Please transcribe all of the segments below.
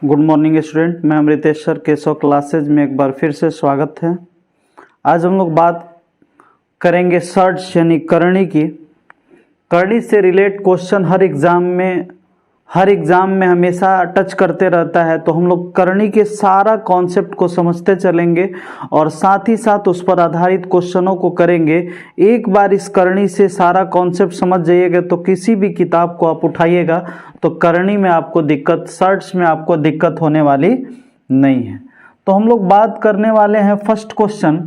Good morning student, मैं Amritesh sir Keshav classes में एक बार फिर से स्वागत है। आज हम लोग बात करेंगे सर्च यानी करणी की। करणी से रिलेट क्वेश्चन हर एग्जाम में हमेशा टच करते रहता है, तो हम लोग करणी के सारा कॉन्सेप्ट को समझते चलेंगे और साथ ही साथ उस पर आधारित क्वेश्चनों को करेंगे। एक बार इस करणी से सारा कॉन्सेप्ट समझ जाइएगा तो किसी भी किताब को आप उठाइएगा तो करणी में आपको दिक्कत, सर्च में आपको दिक्कत होने वाली नहीं है। तो हम लोग बात करने वाले हैं फर्स्ट क्वेश्चन।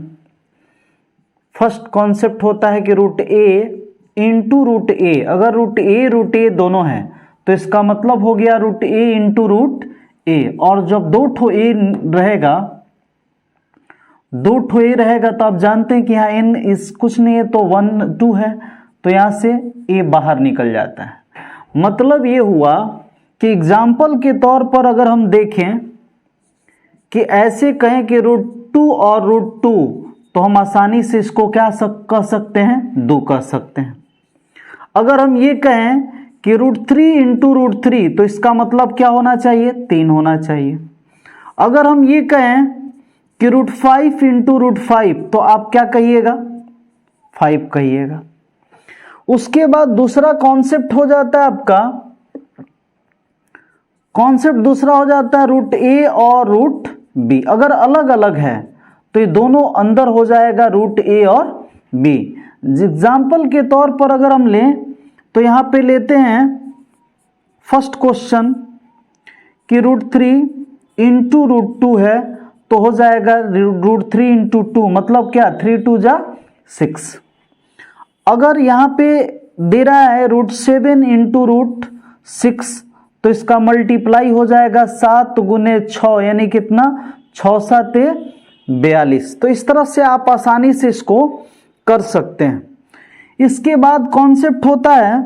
फर्स्ट कॉन्सेप्ट होता है कि रूट ए इंटू रूट ए। अगर रूट ए दोनों हैं तो इसका मतलब हो गया रूट ए इंटू रूट ए। और जब दो ठो ए रहेगा तो आप जानते हैं कि यहाँ एन इस कुछ नहीं है तो 1 2 है, तो यहाँ से ए बाहर निकल जाता है। मतलब ये हुआ कि एग्जाम्पल के तौर पर अगर हम देखें कि ऐसे कहें कि रूट 2 और रूट 2, तो हम आसानी से इसको क्या कह सकते हैं, 2 कह सकते हैं। अगर हम ये कहें कि रूट 3 इंटू रूट 3, तो इसका मतलब क्या होना चाहिए, 3 होना चाहिए। अगर हम ये कहें कि रूट 5 इंटू रूट 5, तो आप क्या कहिएगा, 5 कहिएगा। उसके बाद दूसरा कॉन्सेप्ट हो जाता है आपका, कॉन्सेप्ट दूसरा हो जाता है रूट ए और रूट बी। अगर अलग अलग है तो ये दोनों अंदर हो जाएगा रूट ए और बी। एग्जाम्पल के तौर पर अगर हम लें तो यहां पे लेते हैं फर्स्ट क्वेश्चन कि रूट 3 इंटू रूट 2 है, तो हो जाएगा रूट 3 इंटू 2, मतलब क्या 3 2 जा 6। अगर यहां पे दे रहा है रूट 7 इंटू रूट 6, तो इसका मल्टीप्लाई हो जाएगा 7 गुने 6, यानी कितना, 6 7 42। तो इस तरह से आप आसानी से इसको कर सकते हैं। इसके बाद कॉन्सेप्ट होता है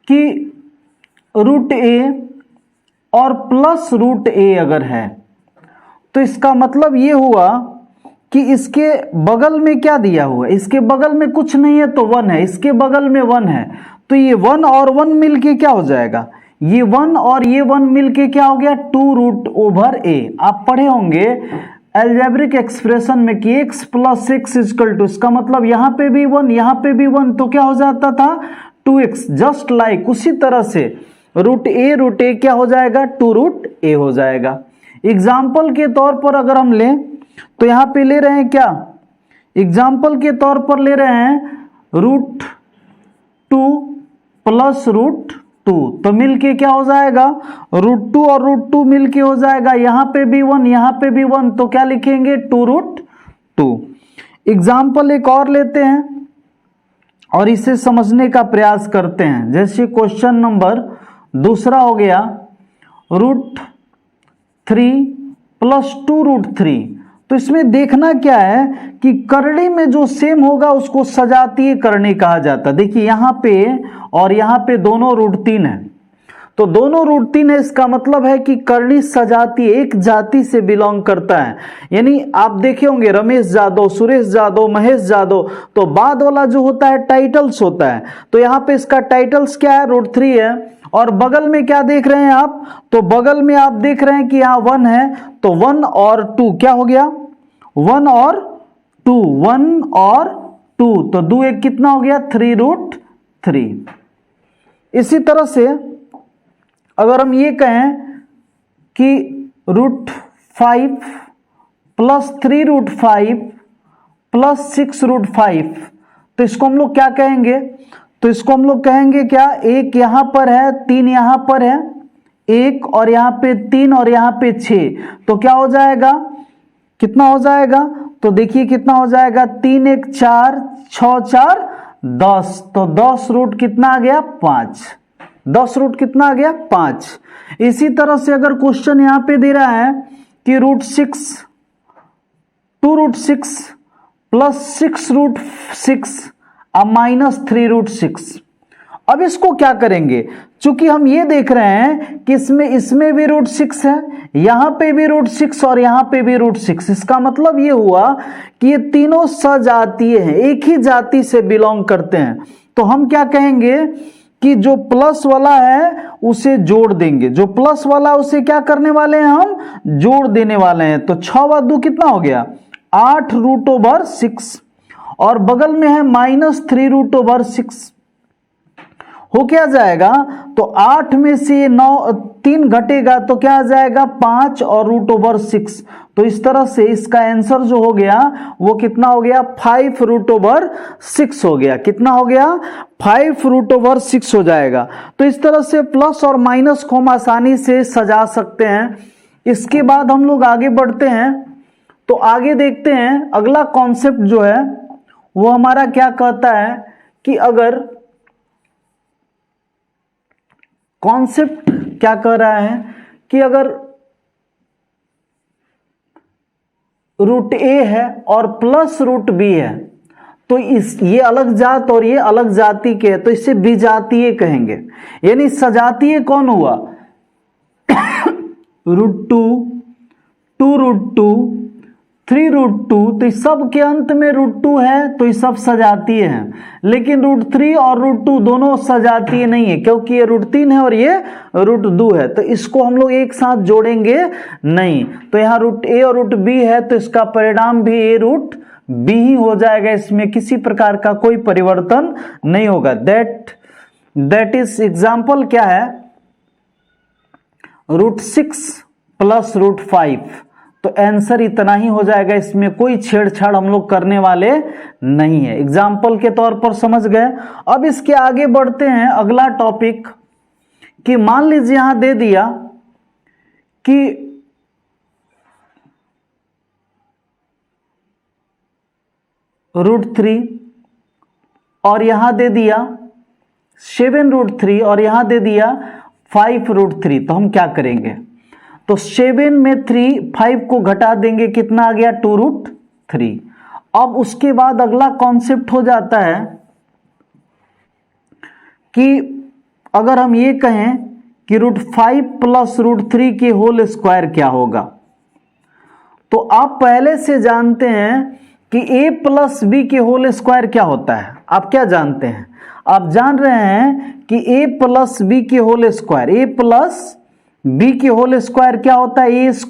कि रूट ए और प्लस रूट ए अगर है, तो इसका मतलब ये हुआ कि इसके बगल में क्या दिया हुआ है, इसके बगल में कुछ नहीं है तो 1 है, इसके बगल में 1 है, तो ये 1 और 1 मिलके क्या हो जाएगा, ये 1 और ये 1 मिलके क्या हो गया, 2 रूट ओवर ए। आप पढ़े होंगे अलजेब्रिक एक्सप्रेशन में कि x plus x equal to, इसका मतलब यहां पे भी 1 यहां पे भी 1, तो क्या हो जाता था 2x। जस्ट लाइक उसी तरह से रूट ए क्या हो जाएगा, 2 रूट ए हो जाएगा। एग्जाम्पल के तौर पर अगर हम लें तो यहां पे ले रहे हैं क्या, एग्जाम्पल के तौर पर ले रहे हैं रूट 2 प्लस रूट 2, तो मिलके क्या हो जाएगा, रूट 2 और रूट 2 मिलके हो जाएगा, यहां पे भी 1 यहां पे भी 1, तो क्या लिखेंगे 2 रूट 2। एग्जाम्पल एक और लेते हैं और इसे समझने का प्रयास करते हैं। जैसे क्वेश्चन नंबर दूसरा हो गया रूट 3 प्लस 2 रूट 3। तो इसमें देखना क्या है कि करणी में जो सेम होगा उसको सजातीय करणी कहा जाता है। देखिए यहां पे और यहां पे दोनों रूट 3 है, तो दोनों रूट 3 है, इसका मतलब है कि करणी सजातीय एक जाति से बिलोंग करता है। यानी आप देखे होंगे रमेश जादव, सुरेश जादव, महेश जादव, तो बाद वाला जो होता है टाइटल्स होता है, तो यहां पे इसका टाइटल्स क्या है, रूट 3 है। और बगल में क्या देख रहे हैं आप, तो बगल में आप देख रहे हैं कि यहां 1 है, तो 1 और 2 क्या हो गया, 1 और 2, 1 और 2, तो 2 एक कितना हो गया, 3 रूट 3। इसी तरह से अगर हम ये कहें कि root 5 plus 3 root 5 plus 6 root 5, तो इसको हम लोग क्या कहेंगे, तो इसको हम लोग कहेंगे क्या, एक यहां पर है, 3 यहां पर है, 1 और यहां पे 3 और यहां पे 6, तो क्या हो जाएगा, कितना हो जाएगा, तो देखिए कितना हो जाएगा, 3 1 4, 6 4 10, तो 10 रूट कितना आ गया, 5। 10 रूट कितना आ गया, 5। इसी तरह से अगर क्वेश्चन यहां पे दे रहा है कि रूट 6 2 रूट 6 प्लस 6 रूट 6 अब माइनस 3 रूट 6, अब इसको क्या करेंगे, चूंकि हम ये देख रहे हैं कि इसमें भी रूट 6 है, यहां पे भी रूट 6 और यहां पे भी रूट 6, इसका मतलब ये हुआ कि ये तीनों सजातीय हैं, एक ही जाति से बिलोंग करते हैं। तो हम क्या कहेंगे कि जो प्लस वाला है उसे जोड़ देंगे, जो प्लस वाला उसे क्या करने वाले हैं, हम जोड़ देने वाले हैं। तो 6 व 2 कितना हो गया, 8√6, और बगल में है -3√6। हो क्या जाएगा, तो 8 में से 3 घटेगा तो क्या आ जाएगा, 5 और √6। तो इस तरह से इसका आंसर जो हो गया वो कितना हो गया, 5√6 हो गया। कितना हो गया, 5√6 हो जाएगा। तो इस तरह से प्लस और माइनस को हम आसानी से सजा सकते हैं। इसके बाद हम लोग आगे बढ़ते हैं, तो आगे देखते हैं अगला कॉन्सेप्ट जो है वो हमारा क्या कहता है कि अगर कॉन्सेप्ट क्या कह रहा है कि अगर √a है और प्लस √b है तो ये अलग जात और ये अलग जाति के है, तो इसे विजातीय कहेंगे। यानी सजातीय कौन हुआ, √2, 2√2, 3√2, तो इस सब के अंत में √2 है तो ये सब सजातीय हैं। लेकिन √3 और √2 दोनों सजातीय नहीं है, क्योंकि ये √3 है और ये √2 है, तो इसको हम लोग एक साथ जोड़ेंगे नहीं। तो यहाँ √a और √b है तो इसका परिणाम भी a√b ही हो जाएगा, इसमें किसी प्रकार का कोई परिवर्तन नहीं होगा। दैट इज एग्जाम्पल क्या है, √6 + √5, तो आंसर इतना ही हो जाएगा, इसमें कोई छेड़छाड़ हम लोग करने वाले नहीं है। एग्जाम्पल के तौर पर समझ गए। अब इसके आगे बढ़ते हैं, अगला टॉपिक कि मान लीजिए यहां दे दिया कि √3 और यहां दे दिया 7√3 और यहां दे दिया 5√3, तो हम क्या करेंगे, तो 7 में 5 को घटा देंगे, कितना आ गया, 2√3। अब उसके बाद अगला कॉन्सेप्ट हो जाता है कि अगर हम ये कहें कि √5 + √3 के होल स्क्वायर क्या होगा, तो आप पहले से जानते हैं कि a + b के होल स्क्वायर क्या होता है। आप क्या जानते हैं, आप जान रहे हैं कि a + b के होल स्क्वायर, a + b के होल स्क्वायर क्या होता है, a² +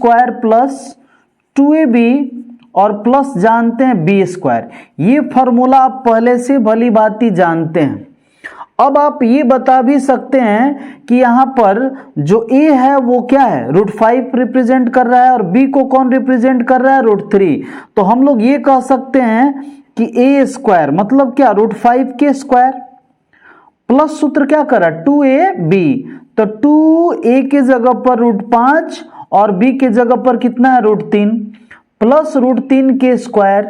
2ab और प्लस जानते हैं b²। ये फॉर्मूला आप पहले से भली भांति जानते हैं। अब आप ये बता भी सकते हैं कि यहां पर जो a है वो क्या है, √5 रिप्रेजेंट कर रहा है और b को कौन रिप्रेजेंट कर रहा है, √3। तो हम लोग ये कह सकते हैं कि a² मतलब क्या, √5 के स्क्वायर प्लस सूत्र क्या कर रहा है, 2ab, तो 2a के जगह पर √5 और b के जगह पर कितना है, √3 प्लस √3 के स्क्वायर,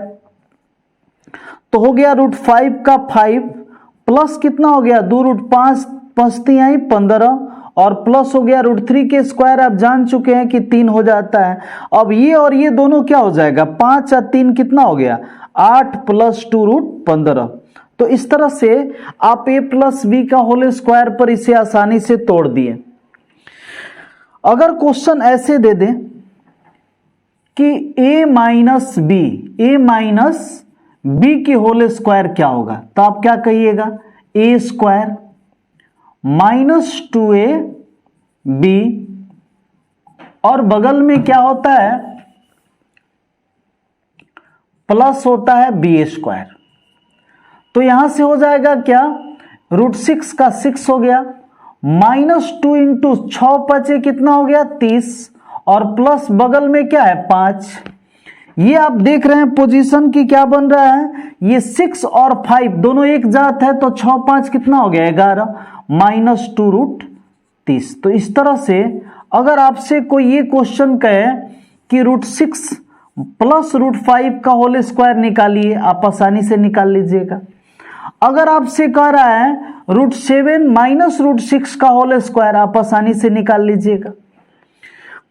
तो हो गया √5 का 5 प्लस कितना हो गया, 2√5 5 आई 15 और प्लस हो गया √3 के स्क्वायर, आप जान चुके हैं कि 3 हो जाता है। अब ये और ये दोनों क्या हो जाएगा, 5 और 3 कितना हो गया, 8 + 2√15। तो इस तरह से आप a + b का होल स्क्वायर पर इसे आसानी से तोड़ दिए। अगर क्वेश्चन ऐसे दे दें कि a - b के होल स्क्वायर क्या होगा, तो आप क्या कहिएगा, a² - 2ab और बगल में क्या होता है, प्लस होता है b²। तो यहां से हो जाएगा क्या, √6 का 6 हो गया, -2 इंटू 6 5 कितना हो गया, 30 और प्लस बगल में क्या है, 5। ये आप देख रहे हैं पोजीशन की क्या बन रहा है, ये 6 और 5 दोनों एक जात है, तो 6 5 कितना हो गया, 11 - 2√30। तो इस तरह से अगर आपसे कोई ये क्वेश्चन कहे कि √6 + √5 का होल स्क्वायर निकालिए, आप आसानी से निकाल लीजिएगा। अगर आपसे कह रहा है √7 - √6 का होल स्क्वायर, आप आसानी से निकाल लीजिएगा।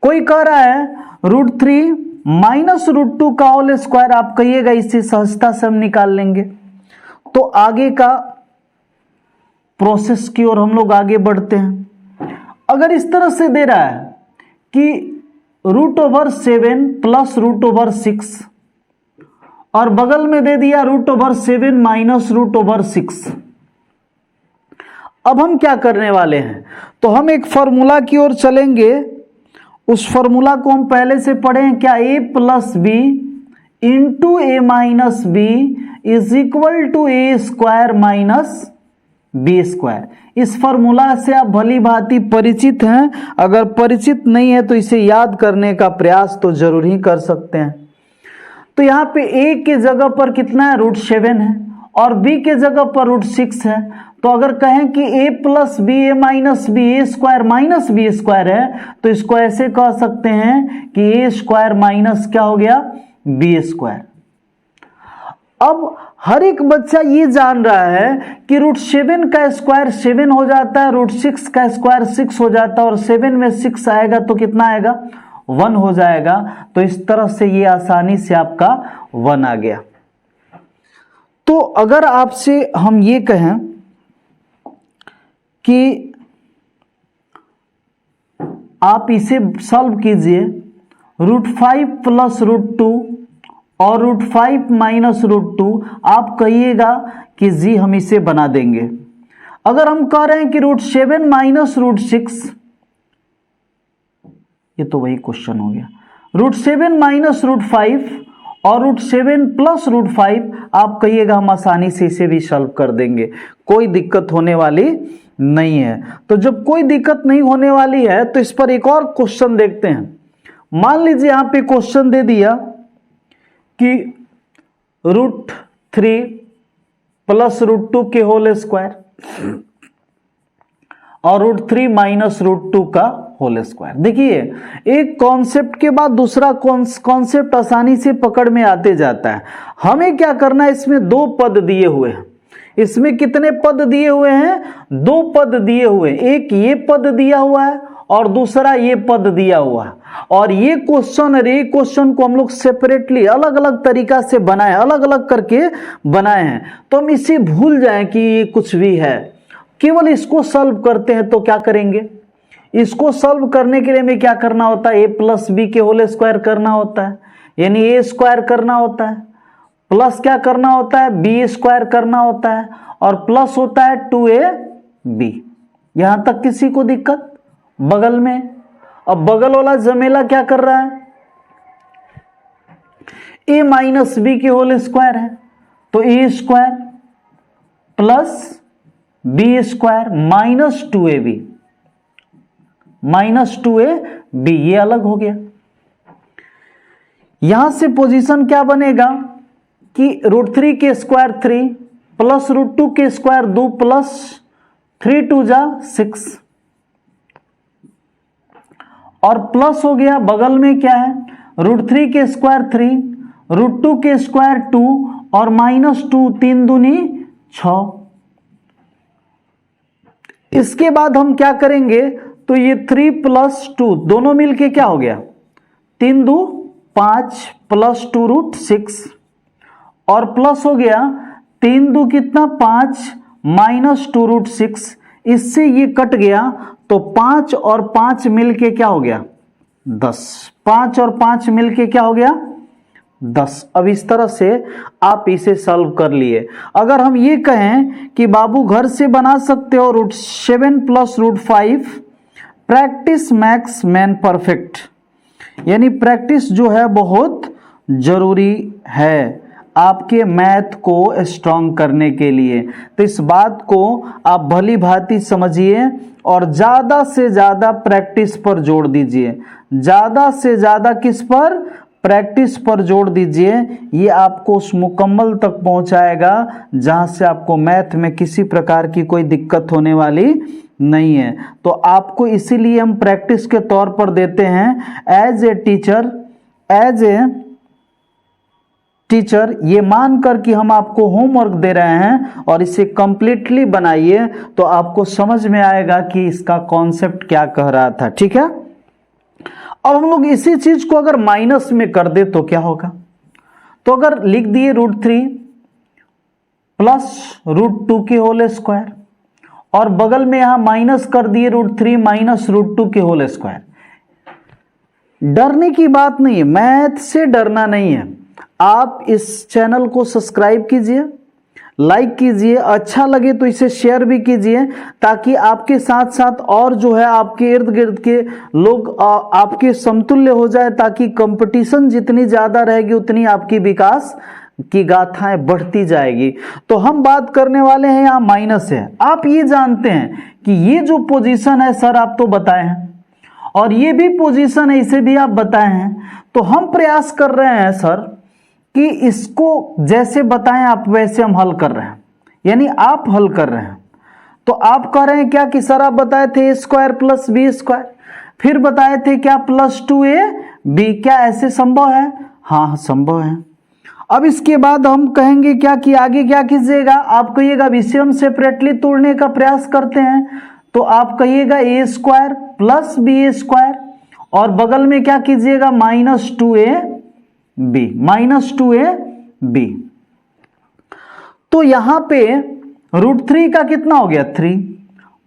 कोई कह रहा है √3 - √2 का होल स्क्वायर, आप कहिएगा इसे सहजता से हम निकाल लेंगे। तो आगे का प्रोसेस की ओर हम लोग आगे बढ़ते हैं। अगर इस तरह से दे रहा है कि √7 + √6 और बगल में दे दिया √7 - √6, अब हम क्या करने वाले हैं, तो हम एक फॉर्मूला की ओर चलेंगे। उस फॉर्मूला को हम पहले से पढ़े हैं क्या, a plus B into A minus B is equal to A square minus B square. इस फॉर्मूला से आप भली भांति परिचित हैं, अगर परिचित नहीं है तो इसे याद करने का प्रयास तो जरूर ही कर सकते हैं। तो यहाँ पे a के जगह पर कितना है, √7 है, और b के जगह पर √6 है। तो अगर कहें कि a plus B A minus B A square minus B square है, तो इसको ऐसे कह सकते हैं कि ए स्क्वायर माइनस क्या हो गया, बी स्क्वायर। अब हर एक बच्चा ये जान रहा है कि √7 का स्क्वायर 7 हो जाता है, √6 का स्क्वायर 6 हो जाता है, और 7 में 6 आएगा तो कितना आएगा, 1 हो जाएगा। तो इस तरह से ये आसानी से आपका 1 आ गया। तो अगर आपसे हम ये कहें कि आप इसे सॉल्व कीजिए, √5 प्लस √2 और √5 माइनस √2, आप कहिएगा कि जी हम इसे बना देंगे। अगर हम कह रहे हैं कि √7 माइनस √6, ये तो वही क्वेश्चन हो गया, √7 माइनस √5 और √7 प्लस √5, आप कहिएगा हम आसानी से इसे भी सॉल्व कर देंगे, कोई दिक्कत होने वाली नहीं है। तो जब कोई दिक्कत नहीं होने वाली है तो इस पर एक और क्वेश्चन देखते हैं। मान लीजिए यहां पे क्वेश्चन दे दिया कि √3 प्लस √2 के होल स्क्वायर और √3 माइनस √2 का होल स्क्वायर। देखिए, एक कॉन्सेप्ट के बाद दूसरा कॉन्सेप्ट आसानी से पकड़ में आते जाता है। हमें क्या करना है, इसमें 2 पद दिए हुए हैं। इसमें कितने पद दिए हुए हैं, 2 पद दिए हुए हैं। एक ये पद दिया हुआ है और दूसरा ये पद दिया हुआ है। और ये क्वेश्चन को हम लोग सेपरेटली अलग अलग तरीका से बनाए, अलग अलग करके बनाए हैं। तो हम इसे भूल जाएं कि ये कुछ भी है, केवल इसको सॉल्व करते हैं। तो क्या करेंगे, इसको सॉल्व करने के लिए हमें क्या करना होता है, a प्लस बी के होल स्क्वायर करना होता है, यानी a स्क्वायर करना होता है, प्लस क्या करना होता है, बी स्क्वायर करना होता है, और प्लस होता है 2ab। यहां तक किसी को दिक्कत, बगल में। अब बगल वाला जमेला क्या कर रहा है, a माइनस बी के होल स्क्वायर है, तो a square plus B square minus 2ab, minus 2ab, ये अलग हो गया। यहां से पोजीशन क्या बनेगा कि √3 के स्क्वायर 3 प्लस √2 के स्क्वायर 2 प्लस 3 2 जा 6, और प्लस हो गया बगल में क्या है, √3 के स्क्वायर 3, √2 के स्क्वायर 2 और माइनस 2, 3 दूनी 6। इसके बाद हम क्या करेंगे, तो ये 3 प्लस 2 दोनों मिलके क्या हो गया, 3 2 5 प्लस 2 √6, और प्लस हो गया 3 2 कितना 5 माइनस 2 √6। इससे ये कट गया, तो 5 और 5 मिलके क्या हो गया 10, 5 और 5 मिलके क्या हो गया 10। अब इस तरह से आप इसे सॉल्व कर लिए। अगर हम ये कहें कि बाबू घर से बना सकते हो √7 plus √5, practice max man perfect, यानी प्रैक्टिस जो है बहुत जरूरी है आपके मैथ को स्ट्रॉन्ग करने के लिए। तो इस बात को आप भली भांति समझिए और ज्यादा से ज्यादा प्रैक्टिस पर जोर दीजिए। ज्यादा से ज्यादा किस पर, प्रैक्टिस पर जोर दीजिए। ये आपको उस मुकम्मल तक पहुंचाएगा जहां से आपको मैथ में किसी प्रकार की कोई दिक्कत होने वाली नहीं है। तो आपको इसीलिए हम प्रैक्टिस के तौर पर देते हैं। एज ए टीचर ये मानकर कि हम आपको होमवर्क दे रहे हैं और इसे कंप्लीटली बनाइए, तो आपको समझ में आएगा कि इसका कॉन्सेप्ट क्या कह रहा था। ठीक है, अब हम लोग इसी चीज को अगर माइनस में कर दे तो क्या होगा। तो अगर लिख दिए √3 प्लस √2 के होल स्क्वायर, और बगल में यहां माइनस कर दिए √3 माइनस √2 के होल स्क्वायर। डरने की बात नहीं है, मैथ से डरना नहीं है। आप इस चैनल को सब्सक्राइब कीजिए, लाइक कीजिए, अच्छा लगे तो इसे शेयर भी कीजिए, ताकि आपके साथ साथ और जो है आपके इर्द गिर्द के लोग आपके समतुल्य हो जाए, ताकि कंपटीशन जितनी ज्यादा रहेगी उतनी आपकी विकास की गाथाएं बढ़ती जाएगी। तो हम बात करने वाले हैं यहाँ माइनस है। आप ये जानते हैं कि ये जो पोजीशन है सर आप तो बताए हैं, और ये भी पोजीशन है इसे भी आप बताए हैं, तो हम प्रयास कर रहे हैं सर कि इसको जैसे बताएं आप वैसे हम हल कर रहे हैं, यानी आप हल कर रहे हैं। तो आप कह रहे हैं क्या कि सर आप बताए थे a square plus B square, फिर बताए थे क्या प्लस 2ab, क्या ऐसे संभव है? हाँ संभव है। अब इसके बाद हम कहेंगे क्या कि आगे क्या कीजिएगा, आप कहिएगा इसे हम सेपरेटली तोड़ने का प्रयास करते हैं, तो आप कहिएगा a square plus B square, और बगल में क्या कीजिएगा -2ab, -2ab। तो यहां पे √3 का कितना हो गया 3,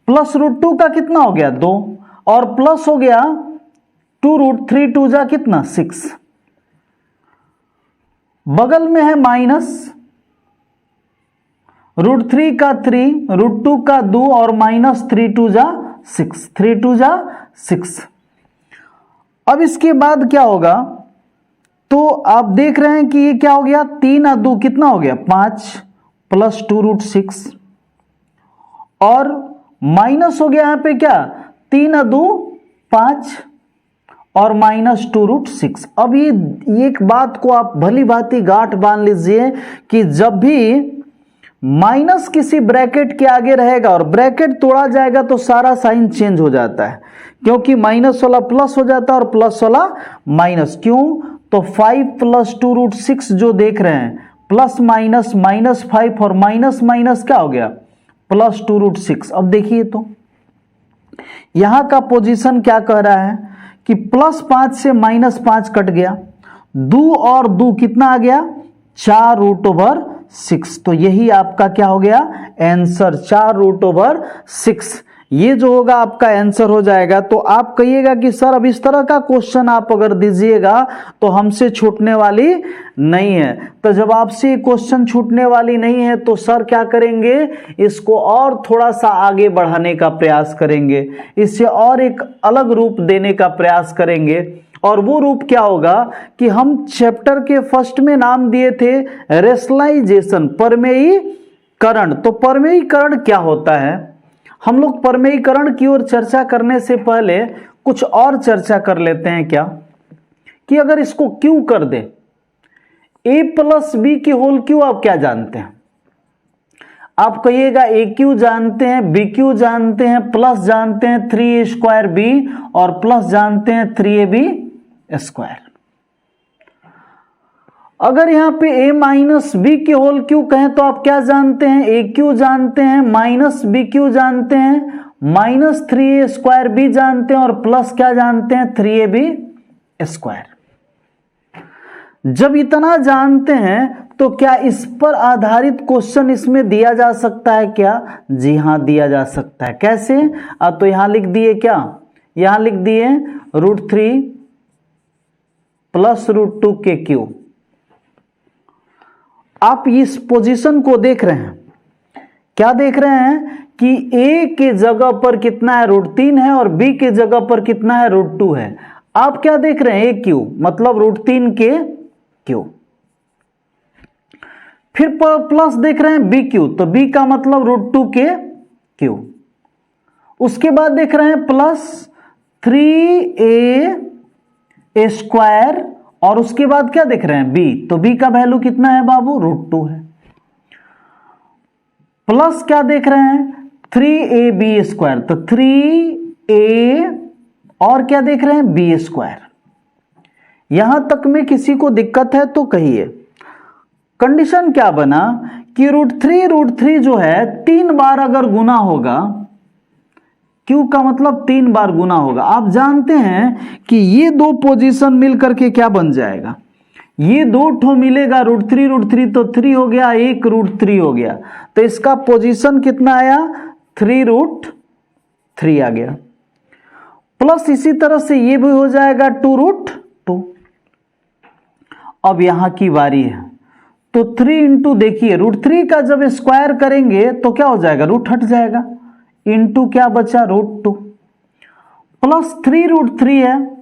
प्लस √2 का कितना हो गया 2, और प्लस हो गया 2√3 2 जा कितना 6, बगल में है माइनस √3 का 3, √2 का 2 और -3 2 जा 6, 3 2 जा 6। अब इसके बाद क्या होगा, तो आप देख रहे हैं कि ये क्या हो गया 3 और 2 कितना हो गया 5, प्लस 2√6, और माइनस हो गया यहां पे क्या 3 और 2 5 और -2√6। अब ये एक बात को आप भली भांति गांठ बांध लीजिए कि जब भी माइनस किसी ब्रैकेट के आगे रहेगा और ब्रैकेट तोड़ा जाएगा तो सारा साइन चेंज हो जाता है, क्योंकि माइनस वाला प्लस हो जाता है और प्लस वाला माइनस। क्यों? तो 5 प्लस 2√6 जो देख रहे हैं, प्लस माइनस -5 और माइनस माइनस क्या हो गया प्लस 2√6। अब देखिए तो यहां का पोजीशन क्या कह रहा है कि +5 से -5 कट गया, 2 और 2 कितना आ गया 4√6। तो यही आपका क्या हो गया आंसर 4√6। ये जो होगा आपका आंसर हो जाएगा। तो आप कहिएगा कि सर अब इस तरह का क्वेश्चन आप अगर दीजिएगा तो हमसे छूटने वाली नहीं है। तो जब आपसे क्वेश्चन छूटने वाली नहीं है तो सर क्या करेंगे, इसको और थोड़ा सा आगे बढ़ाने का प्रयास करेंगे, इससे और एक अलग रूप देने का प्रयास करेंगे। और वो रूप क्या होगा कि हम चैप्टर के फर्स्ट में नाम दिए थे रेशनलाइजेशन, परमेयीकरण। तो परमेयीकरण क्या होता है, हम लोग परमेयीकरण की ओर चर्चा करने से पहले कुछ और चर्चा कर लेते हैं क्या, कि अगर इसको क्यू कर दे, a प्लस बी की होल क्यू आप क्या जानते हैं? आप कहिएगा ए क्यू जानते हैं, बी क्यू जानते हैं, प्लस जानते हैं 3a²b और प्लस जानते हैं 3ab²। अगर यहां पे a माइनस बी के होल क्यू कहें तो आप क्या जानते हैं, ए क्यू जानते हैं, माइनस बी क्यू जानते हैं, -3a²b जानते हैं और प्लस क्या जानते हैं 3ab²। जब इतना जानते हैं तो क्या इस पर आधारित क्वेश्चन इसमें दिया जा सकता है क्या? जी हां दिया जा सकता है। कैसे? तो यहां लिख दिए क्या, यहां लिख दिए √3 प्लस √2 के क्यू। आप इस पोजीशन को देख रहे हैं, क्या देख रहे हैं कि a के जगह पर कितना है √3 है और b के जगह पर कितना है √2 है। आप क्या देख रहे हैं, a क्यू मतलब √3 के क्यू। फिर प्लस देख रहे हैं बी क्यू, तो b का मतलब √2 के क्यू। उसके बाद देख रहे हैं प्लस 3a² और उसके बाद क्या देख रहे हैं b, तो b का वैल्यू कितना है बाबू √2 है। प्लस क्या देख रहे हैं 3ab², तो 3a और क्या देख रहे हैं b²। यहां तक में किसी को दिक्कत है तो कहिए। कंडीशन क्या बना कि √3 जो है 3 बार अगर गुना होगा, क्यू का मतलब 3 बार गुना होगा। आप जानते हैं कि ये दो पोजीशन मिलकर के क्या बन जाएगा, ये दो ठो मिलेगा √3 तो 3 हो गया, एक √3 हो गया, तो इसका पोजीशन कितना आया 3√3 आ गया। प्लस इसी तरह से ये भी हो जाएगा 2√2। अब यहां की बारी है, तो 3 इंटू, देखिए √3 का जब स्क्वायर करेंगे तो क्या हो जाएगा, रूट हट जाएगा, इंटू क्या बचा, √2 प्लस 3√3 है,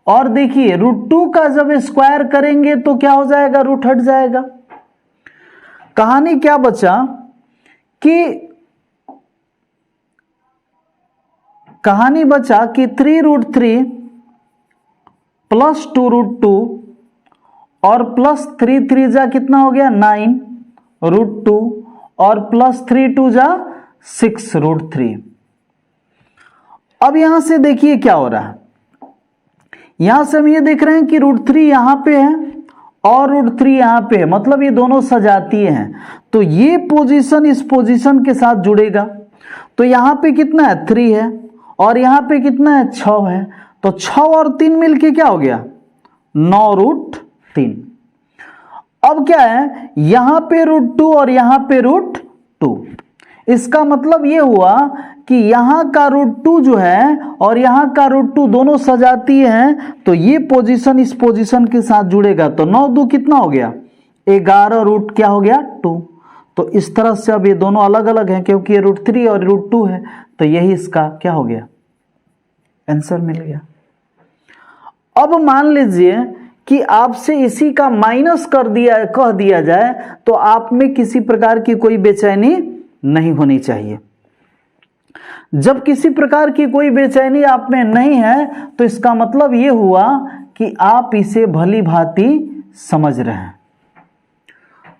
और देखिए √2 का जब स्क्वायर करेंगे तो क्या हो जाएगा, रूट हट जाएगा। कहानी क्या बचा कि 3√3 प्लस 2√2 और प्लस 3 जा कितना हो गया 9 √2 और प्लस 3 जा 6 √3। अब यहां से देखिए क्या हो रहा है, यहां से हम ये देख रहे हैं कि √3 यहां पे है और √3 यहां पे है, मतलब ये दोनों सजातीय हैं, तो ये पोजीशन इस पोजीशन के साथ जुड़ेगा। तो यहां पे कितना है 3 है और यहां पे कितना है 6 है, तो 6 और 3 मिलके क्या हो गया 9√3। अब क्या है, यहां पे √2 और यहां पे √2, इसका मतलब ये हुआ कि यहां का √2 जो है और यहां का √2 दोनों सजातीय हैं, तो ये पोजीशन इस पोजीशन के साथ जुड़ेगा, तो 9 2 कितना हो गया 11 रूट क्या हो गया 2। तो इस तरह से अब ये दोनों अलग अलग हैं क्योंकि ये √3 और √2 है, तो यही इसका क्या हो गया आंसर मिल गया। अब मान लीजिए कि आपसे इसी का माइनस कह दिया जाए तो आप में किसी प्रकार की कोई बेचैनी नहीं होनी चाहिए। जब किसी प्रकार की कोई बेचैनी आप में नहीं है तो इसका मतलब यह हुआ कि आप इसे भली भांति समझ रहे हैं।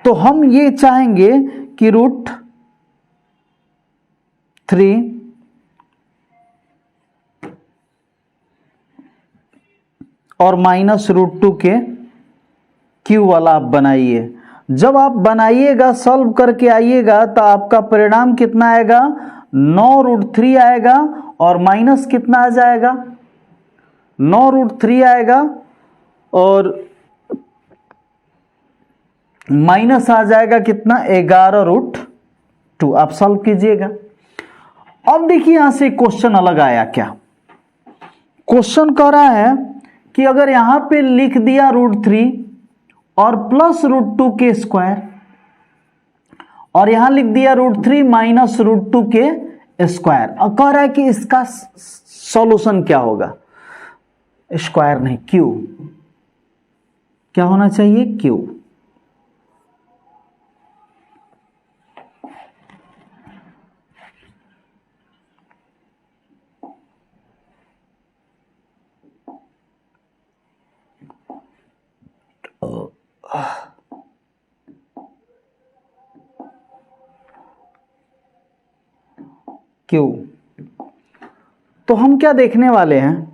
तो हम ये चाहेंगे कि √3 और माइनस √2 के क्यू वाला आप बनाइए। जब आप बनाइएगा, सॉल्व करके आइएगा, तो आपका परिणाम कितना आएगा 9√3 आएगा और माइनस कितना आ जाएगा 9√3 आएगा और माइनस आ जाएगा कितना 11√2। आप सॉल्व कीजिएगा। अब देखिए यहां से क्वेश्चन अलग आया। क्या क्वेश्चन कह रहा है कि अगर यहां पे लिख दिया √3 और प्लस √2 के स्क्वायर और यहां लिख दिया √3 माइनस √2 के स्क्वायर, और कह रहा है कि इसका सॉल्यूशन क्या होगा, स्क्वायर नहीं क्यू, क्या होना चाहिए क्यू। क्यू। तो हम क्या देखने वाले हैं,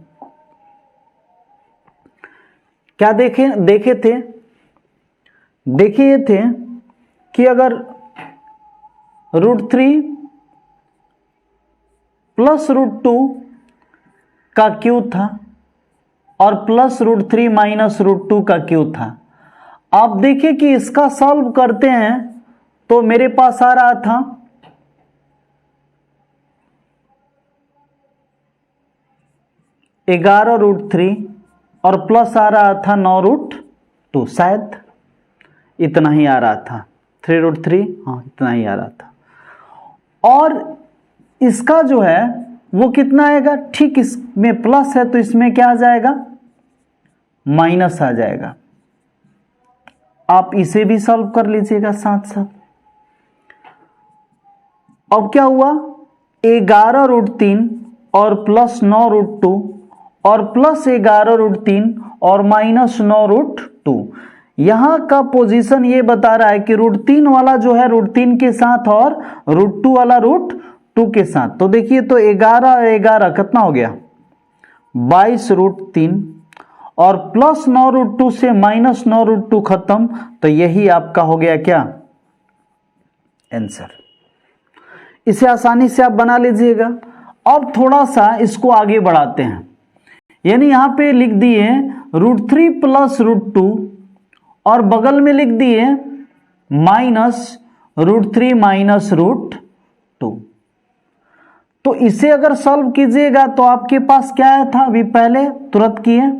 क्या देखे थे कि अगर √3 प्लस √2 का क्यू था और प्लस √3 माइनस √2 का क्यू था। आप देखिए कि इसका सॉल्व करते हैं तो मेरे पास आ रहा था 11√3 और प्लस आ रहा था 9√2, शायद इतना ही आ रहा था 3√3, हाँ इतना ही आ रहा था। और इसका जो है वो कितना आएगा, ठीक इसमें प्लस है तो इसमें क्या आ जाएगा माइनस आ जाएगा। आप इसे भी सॉल्व कर लीजिएगा साथ साथ। अब क्या हुआ 11√3 और प्लस 9√2 और प्लस 11√3 और माइनस 9√2। यहां का पोजीशन ये बता रहा है कि √3 वाला जो है √3 के साथ और √2 वाला √2 के साथ। तो देखिए तो 11 कितना हो गया 22√3 और प्लस 9√2 से माइनस 9√2 खत्म, तो यही आपका हो गया क्या आंसर। इसे आसानी से आप बना लीजिएगा। अब थोड़ा सा इसको आगे बढ़ाते हैं, यानी यहां पे लिख दिए √3 प्लस √2 और बगल में लिख दिए माइनस √3 माइनस √2। तो इसे अगर सॉल्व कीजिएगा तो आपके पास क्या था, अभी पहले तुरंत किए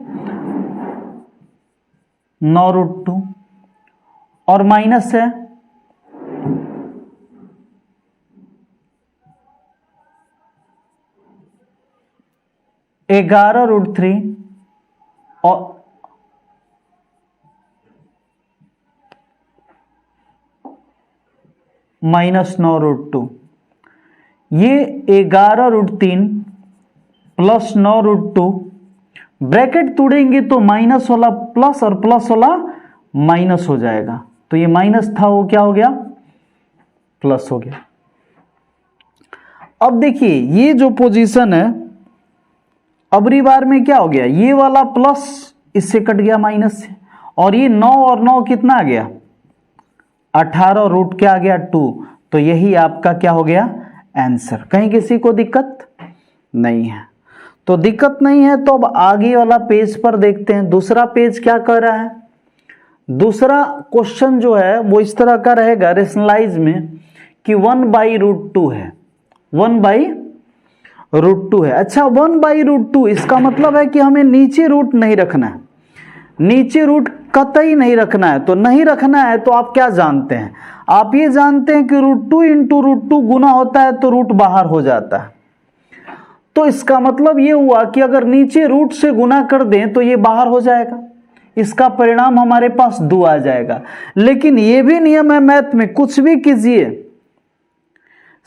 9√2 और माइनस है, (11√3) और -9√2। ये 11√3 प्लस 9√2, ब्रैकेट तोड़ेंगे तो माइनस वाला प्लस और प्लस वाला माइनस हो जाएगा, तो ये माइनस था वो क्या हो गया, प्लस हो गया। अब देखिए ये जो पोजीशन है, अबरी बार में क्या हो गया, ये वाला प्लस इससे कट गया माइनस से, और ये 9 और 9 कितना आ गया, 18 रूट क्या आ गया, 2। तो यही आपका क्या हो गया, आंसर। कहीं किसी को दिक्कत नहीं है? तो दिक्कत नहीं है तो अब आगे वाला पेज पर देखते हैं। दूसरा पेज क्या कर रहा है, दूसरा क्वेश्चन जो है वो इस तरह का रहेगा रेशनलाइज में कि 1/√2 है, 1/√2 है। अच्छा 1/√2 इसका मतलब है कि हमें नीचे रूट नहीं रखना है, नीचे रूट कतई नहीं रखना है। तो नहीं रखना है तो आप क्या जानते हैं, आप ये जानते हैं कि √2 इंटू √2 गुना होता है तो रूट बाहर हो जाता है। तो इसका मतलब ये हुआ कि अगर नीचे रूट से गुना कर दें तो ये बाहर हो जाएगा, इसका परिणाम हमारे पास 2 आ जाएगा। लेकिन ये भी नियम है मैथ में, कुछ भी कीजिए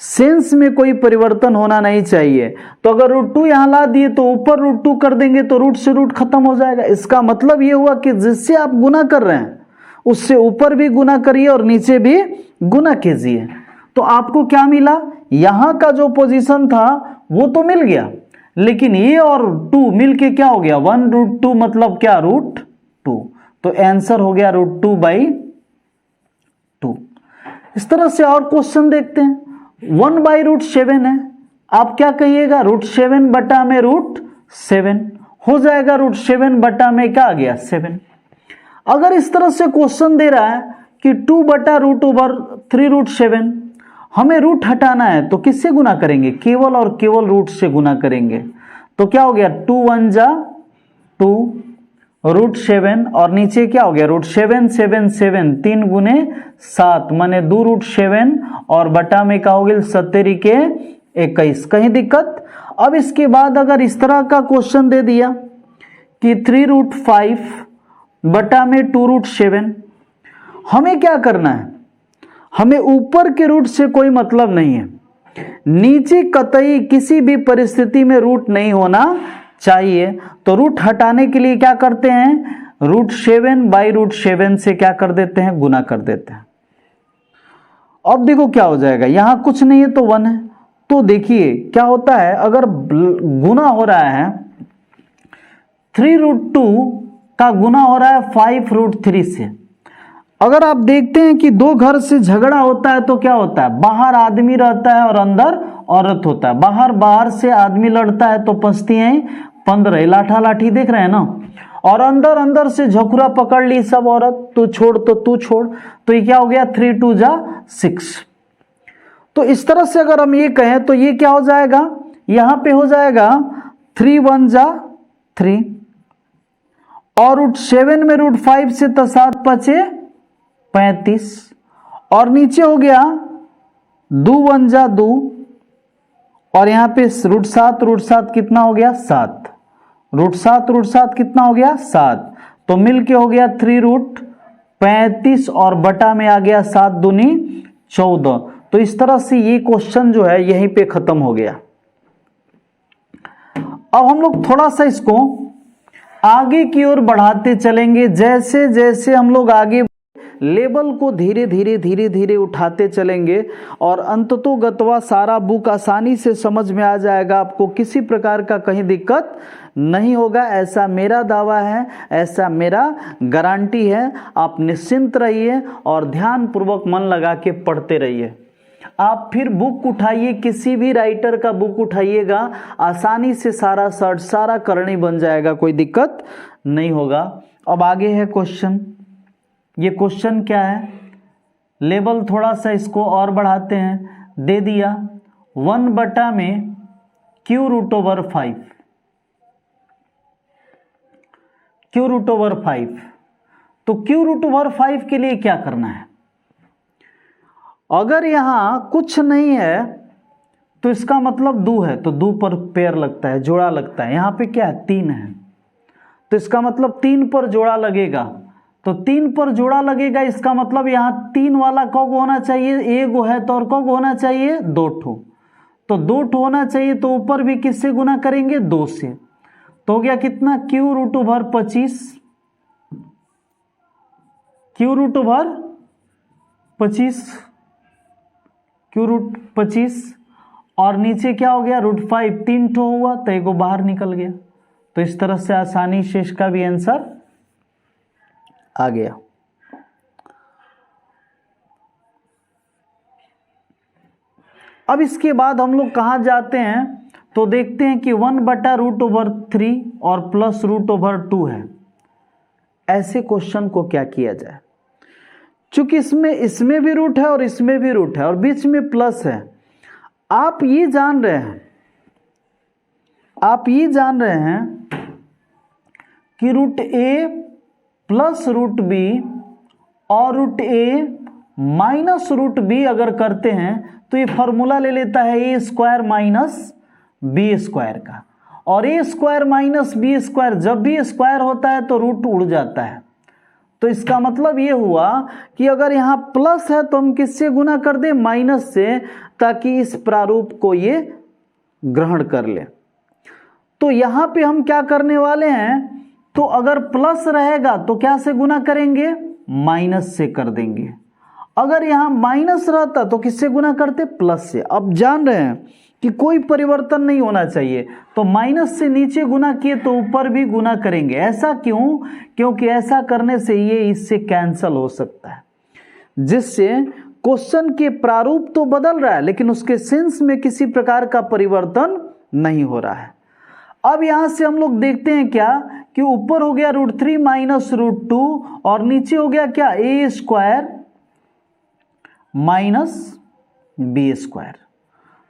सेंस में कोई परिवर्तन होना नहीं चाहिए। तो अगर √2 यहां ला दिए तो ऊपर √2 कर देंगे तो रूट से रूट खत्म हो जाएगा। इसका मतलब ये हुआ कि जिससे आप गुना कर रहे हैं उससे ऊपर भी गुना करिए और नीचे भी गुना कीजिए। तो आपको क्या मिला, यहां का जो पोजीशन था वो तो मिल गया, लेकिन ये और 2 मिलके क्या हो गया, 1√2 मतलब क्या, √2। तो आंसर हो गया √2/2। इस तरह से और क्वेश्चन देखते हैं। 1/√7 है, आप क्या कहिएगा, √7 बटा में √7 हो जाएगा, √7 बटा में क्या आ गया, 7। अगर इस तरह से क्वेश्चन दे रहा है कि 2 बटा √3√7, हमें रूट हटाना है तो किससे गुना करेंगे, केवल और केवल रूट से गुना करेंगे। तो क्या हो गया, 2 1 जा 2 √7 और नीचे क्या हो गया, √7 7 7 3 गुने 7 माने 2√7 और बटा में क्या हो गया, 7 के 21। कहीं दिक्कत? अब इसके बाद अगर इस तरह का क्वेश्चन दे दिया कि 3√5 बटा में 2√7, हमें क्या करना है, हमें ऊपर के रूट से कोई मतलब नहीं है, नीचे कतई किसी भी परिस्थिति में रूट नहीं होना चाहिए। तो रूट हटाने के लिए क्या करते हैं, √7/√7 से क्या कर देते हैं, गुना कर देते हैं। अब देखो क्या हो जाएगा, यहां कुछ नहीं है तो 1 है। तो देखिए क्या होता है, अगर गुना हो रहा है 3√2 का गुना हो रहा है 5√3 से। अगर आप देखते हैं कि दो घर से झगड़ा होता है तो क्या होता है, बाहर आदमी रहता है और अंदर औरत होता है। बाहर से आदमी लड़ता है तो पस्तियां 15, लाठा लाठी देख रहे हैं ना, और अंदर से झकुरा पकड़ ली सब औरत, तू छोड़ तो तू छोड़, तो ये क्या हो गया, 3 2 जा 6। तो इस तरह से अगर हम ये कहें तो ये क्या हो जाएगा, यहां पे हो जाएगा 3 1 जा 3 और √7 में √5 से तो 7 5 35 और नीचे हो गया 2 1 जा 2 और यहां पे √7 कितना हो गया, 7 √7 कितना हो गया, 7। तो मिलके हो गया 3√35 और बटा में आ गया 7 दूनी 14। तो इस तरह से ये क्वेश्चन जो है यहीं पे खत्म हो गया। अब हम लोग थोड़ा सा इसको आगे की ओर बढ़ाते चलेंगे। जैसे जैसे हम लोग आगे लेवल को धीरे धीरे उठाते चलेंगे और अंततोगत्वा सारा बुक आसानी से समझ में आ जाएगा, आपको किसी प्रकार का कहीं दिक्कत नहीं होगा, ऐसा मेरा दावा है, ऐसा मेरा गारंटी है। आप निश्चिंत रहिए और ध्यान पूर्वक मन लगा के पढ़ते रहिए। आप फिर बुक उठाइए, किसी भी राइटर का बुक उठाइएगा, आसानी से सारा सर्च सारा करनी बन जाएगा, कोई दिक्कत नहीं होगा। अब आगे है क्वेश्चन। ये क्वेश्चन क्या है, लेवल थोड़ा सा इसको और बढ़ाते हैं। दे दिया 1 बटा में Q√5, तो q√5 के लिए क्या करना है? अगर यहां कुछ नहीं है तो इसका मतलब 2 है, तो 2 पर पेयर लगता है, जोड़ा लगता है। यहां पे क्या है? 3 है, तो इसका मतलब 3 पर जोड़ा लगेगा। तो 3 पर जोड़ा लगेगा, इसका मतलब यहां 3 वाला कब होना चाहिए? एगो है तो और कब होना चाहिए? 2 ठो। तो 2 ठो होना चाहिए, तो ऊपर भी किससे गुना करेंगे? 2 से। तो हो गया कितना? q√25, q√25, q√25 और नीचे क्या हो गया? √5, 3 ठो हुआ तो एगो बाहर निकल गया। तो इस तरह से आसानी से इसका भी आंसर आ गया। अब इसके बाद हम लोग कहां जाते हैं? तो देखते हैं कि 1/√3 और +√2 है। ऐसे क्वेश्चन को क्या किया जाए? चूंकि इसमें भी रूट है और इसमें भी रूट है और बीच में प्लस है। आप ये जान रहे हैं कि √a + √b और √a - √b अगर करते हैं तो ये फॉर्मूला ले लेता है a² - b² का। और a² - b² जब भी स्क्वायर होता है तो रूट उड़ जाता है। तो इसका मतलब ये हुआ कि अगर यहां प्लस है तो हम किससे गुना कर दें? माइनस से, ताकि इस प्रारूप को ये ग्रहण कर ले। तो यहां पे हम क्या करने वाले हैं? तो अगर प्लस रहेगा तो क्या से गुना करेंगे? माइनस से कर देंगे। अगर यहां माइनस रहता तो किससे गुना करते? प्लस से। अब जान रहे हैं कि कोई परिवर्तन नहीं होना चाहिए, तो माइनस से नीचे गुना किए तो ऊपर भी गुना करेंगे। ऐसा क्यों? क्योंकि ऐसा करने से ये इससे कैंसल हो सकता है, जिससे क्वेश्चन के प्रारूप तो बदल रहा है लेकिन उसके सेंस में किसी प्रकार का परिवर्तन नहीं हो रहा है। अब यहां से हम लोग देखते हैं क्या कि ऊपर हो गया √3 - √2 और नीचे हो गया क्या? a² - b²।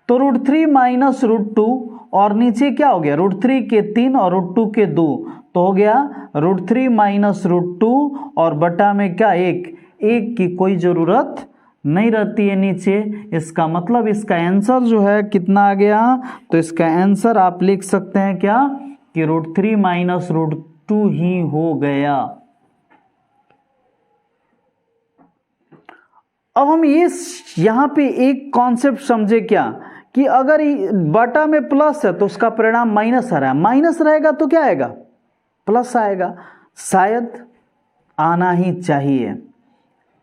तो √3 - √2 और नीचे क्या हो गया? √3 के 3 और √2 के 2, तो हो गया √3 - √2 और बटा में क्या? 1 की कोई जरूरत नहीं रहती है नीचे। इसका मतलब इसका आंसर जो है कितना आ गया? तो इसका आंसर आप लिख सकते हैं क्या कि √3 - √2 ही हो गया। अब हम ये यहां पे एक कॉन्सेप्ट समझे क्या कि अगर बटा में प्लस है तो उसका परिणाम माइनस आ रहा है, माइनस रहेगा तो क्या आएगा? प्लस आएगा। शायद आना ही चाहिए।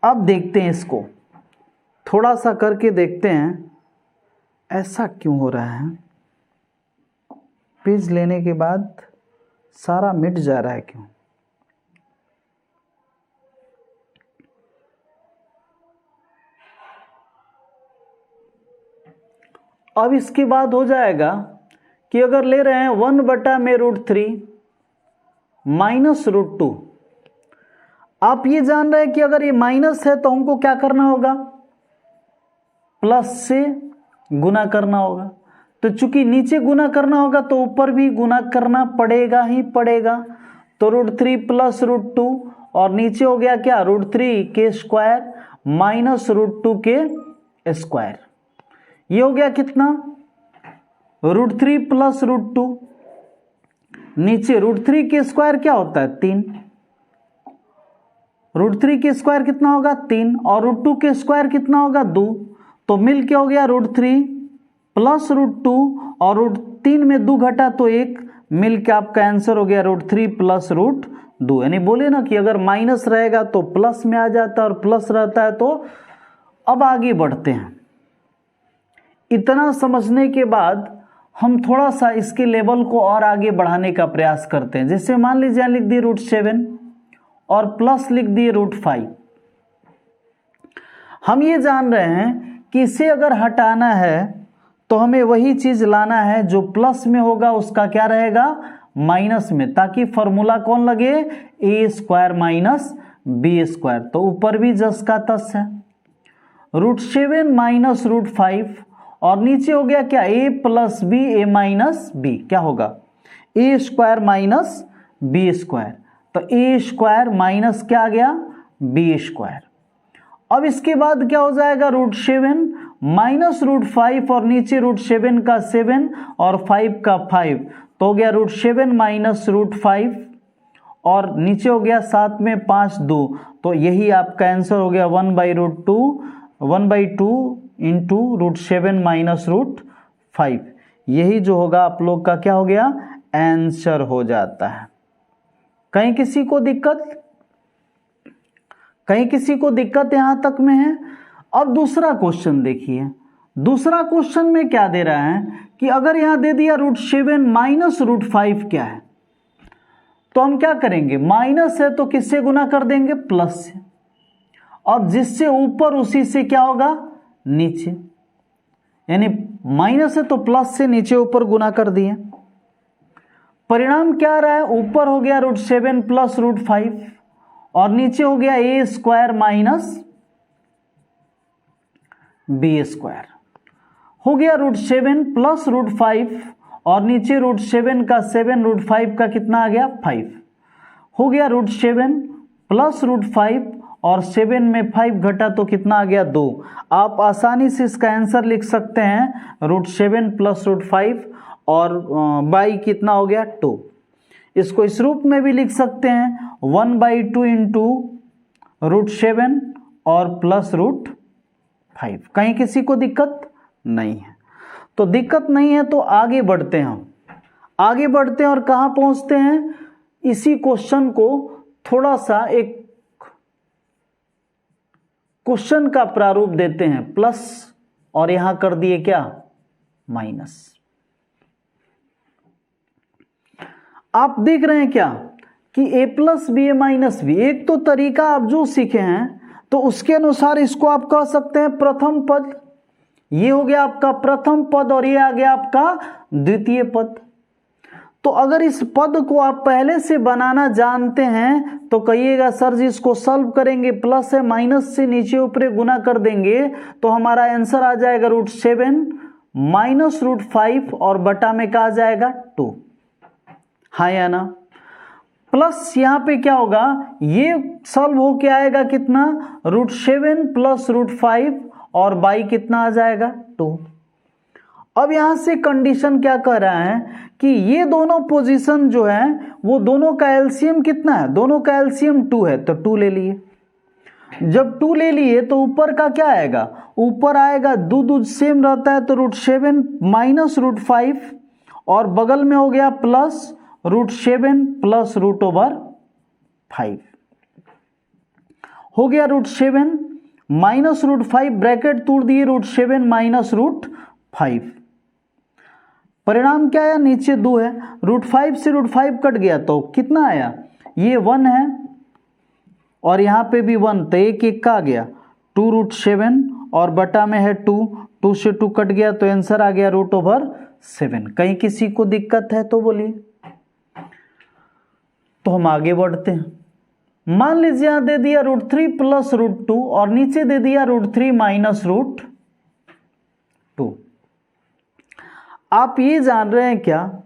अब देखते हैं इसको थोड़ा सा करके देखते हैं ऐसा क्यों हो रहा है। पेज लेने के बाद सारा मिट जा रहा है क्यों? अब इसके बाद हो जाएगा कि अगर ले रहे हैं 1/√3 - √2, आप ये जान रहे हैं कि अगर ये माइनस है तो हमको क्या करना होगा? प्लस से गुना करना होगा। तो चूंकि नीचे गुना करना होगा तो ऊपर भी गुना करना पड़ेगा ही पड़ेगा। तो √3 + √2 और नीचे हो गया क्या? √3 के स्क्वायर - √2 के स्क्वायर। ये हो गया कितना? √3 + √2। नीचे √3 के स्क्वायर क्या होता है? 3। √3 के स्क्वायर कितना होगा? 3 और √2 के स्क्वायर कितना होगा? 2। तो मिल के हो गया √3 + √2 और √3 में 2 घटा तो 1, मिल के आपका आंसर हो गया √3 + √2। यानी बोले ना कि अगर माइनस रहेगा तो प्लस में आ जाता है और प्लस रहता है तो। अब आगे बढ़ते हैं। इतना समझने के बाद हम थोड़ा सा इसके लेवल को और आगे बढ़ाने का प्रयास करते हैं। जैसे मान लीजिए लिख दिए √7 और प्लस लिख दिए √5। हम ये जान रहे हैं कि इसे अगर हटाना है तो हमें वही चीज लाना है जो प्लस में होगा उसका क्या रहेगा? माइनस में, ताकि फॉर्मूला कौन लगे? a² - b²। तो ऊपर भी जस का तस है। √7 - √5 और नीचे हो गया क्या? a + b, a - b क्या होगा? a² - b²। तो ए स्क्वायर माइनस क्या आ गया, बी स्क्वायर। अब इसके बाद क्या हो जाएगा, √7 माइनस √5 और नीचे √7 का 7 और 5 का 5, तो हो गया √7 माइनस √5 और नीचे हो गया 7 में 5 2, तो यही आपका आंसर हो गया 1/2 इंटू √7 माइनस √5। यही जो होगा आप लोग का क्या हो गया, आंसर हो जाता है। कहीं किसी को दिक्कत यहां तक में है। अब दूसरा क्वेश्चन देखिए, दूसरा क्वेश्चन में क्या दे रहा है कि अगर यहां दे दिया √7 माइनस √5 क्या है, तो हम क्या करेंगे, माइनस है तो किससे गुना कर देंगे, प्लस से। अब जिससे ऊपर उसी से क्या होगा, नीचे, यानी माइनस है तो प्लस से नीचे ऊपर गुना कर दिए। परिणाम क्या आ रहा है, ऊपर हो गया √7 प्लस √5 और नीचे हो गया ए स्क्वायर माइनस बी स्क्वायर। हो गया √7 प्लस √5 और नीचे √7 का 7, √5 का कितना आ गया, 5। हो गया √7 प्लस √5 और 7 में 5 घटा तो कितना आ गया, 2। आप आसानी से इसका आंसर लिख सकते हैं √7 प्लस √5 और बाई कितना हो गया, 2। इसको इस रूप में भी लिख सकते हैं 1/2 इंटू √7 और प्लस √5। कहीं किसी को दिक्कत नहीं है, तो दिक्कत नहीं है तो आगे बढ़ते हैं। हम आगे बढ़ते हैं और कहाँ पहुँचते हैं, इसी क्वेश्चन को थोड़ा सा एक क्वेश्चन का प्रारूप देते हैं, प्लस और यहां कर दिए क्या, माइनस। आप देख रहे हैं क्या कि a plus B A minus B, एक तो तरीका आप जो सीखे हैं तो उसके अनुसार इसको आप कह सकते हैं प्रथम पद। ये हो गया आपका प्रथम पद और ये आ गया आपका द्वितीय पद। तो अगर इस पद को आप पहले से बनाना जानते हैं तो कहिएगा सर जी इसको सॉल्व करेंगे, प्लस है माइनस से नीचे ऊपर गुना कर देंगे तो हमारा आंसर आ जाएगा √7 माइनस √5 और बटा में कहा जाएगा 2। हाँ या ना, प्लस यहां पे क्या होगा, ये सॉल्व होके आएगा कितना, √7 प्लस √5 और बाई कितना आ जाएगा, 2। अब यहां से कंडीशन क्या कह रहा है कि ये दोनों पोजीशन जो है वो दोनों का एलसीएम कितना है, दोनों का एलसीएम 2 है, तो 2 ले लिए। जब 2 ले लिए तो ऊपर का क्या आएगा, ऊपर आएगा 2 सेम रहता है तो √7 माइनस √5 और बगल में हो गया प्लस √7 प्लस √5 हो गया √7 माइनस √5 ब्रैकेट तोड़ दिए √7 माइनस √5। परिणाम क्या आया, नीचे 2 है, √5 से √5 कट गया तो कितना आया, ये 1 है और यहां पे भी 1, तो एक एक का आ गया 2√7 और बटा में है 2 से 2 कट गया तो आंसर आ गया √7। कहीं किसी को दिक्कत है तो बोलिए। तो हम आगे बढ़ते हैं। मान लीजिए यहां दे दिया √3 प्लस √2 और नीचे दे दिया √3 माइनस √2। आप ये जान रहे हैं क्या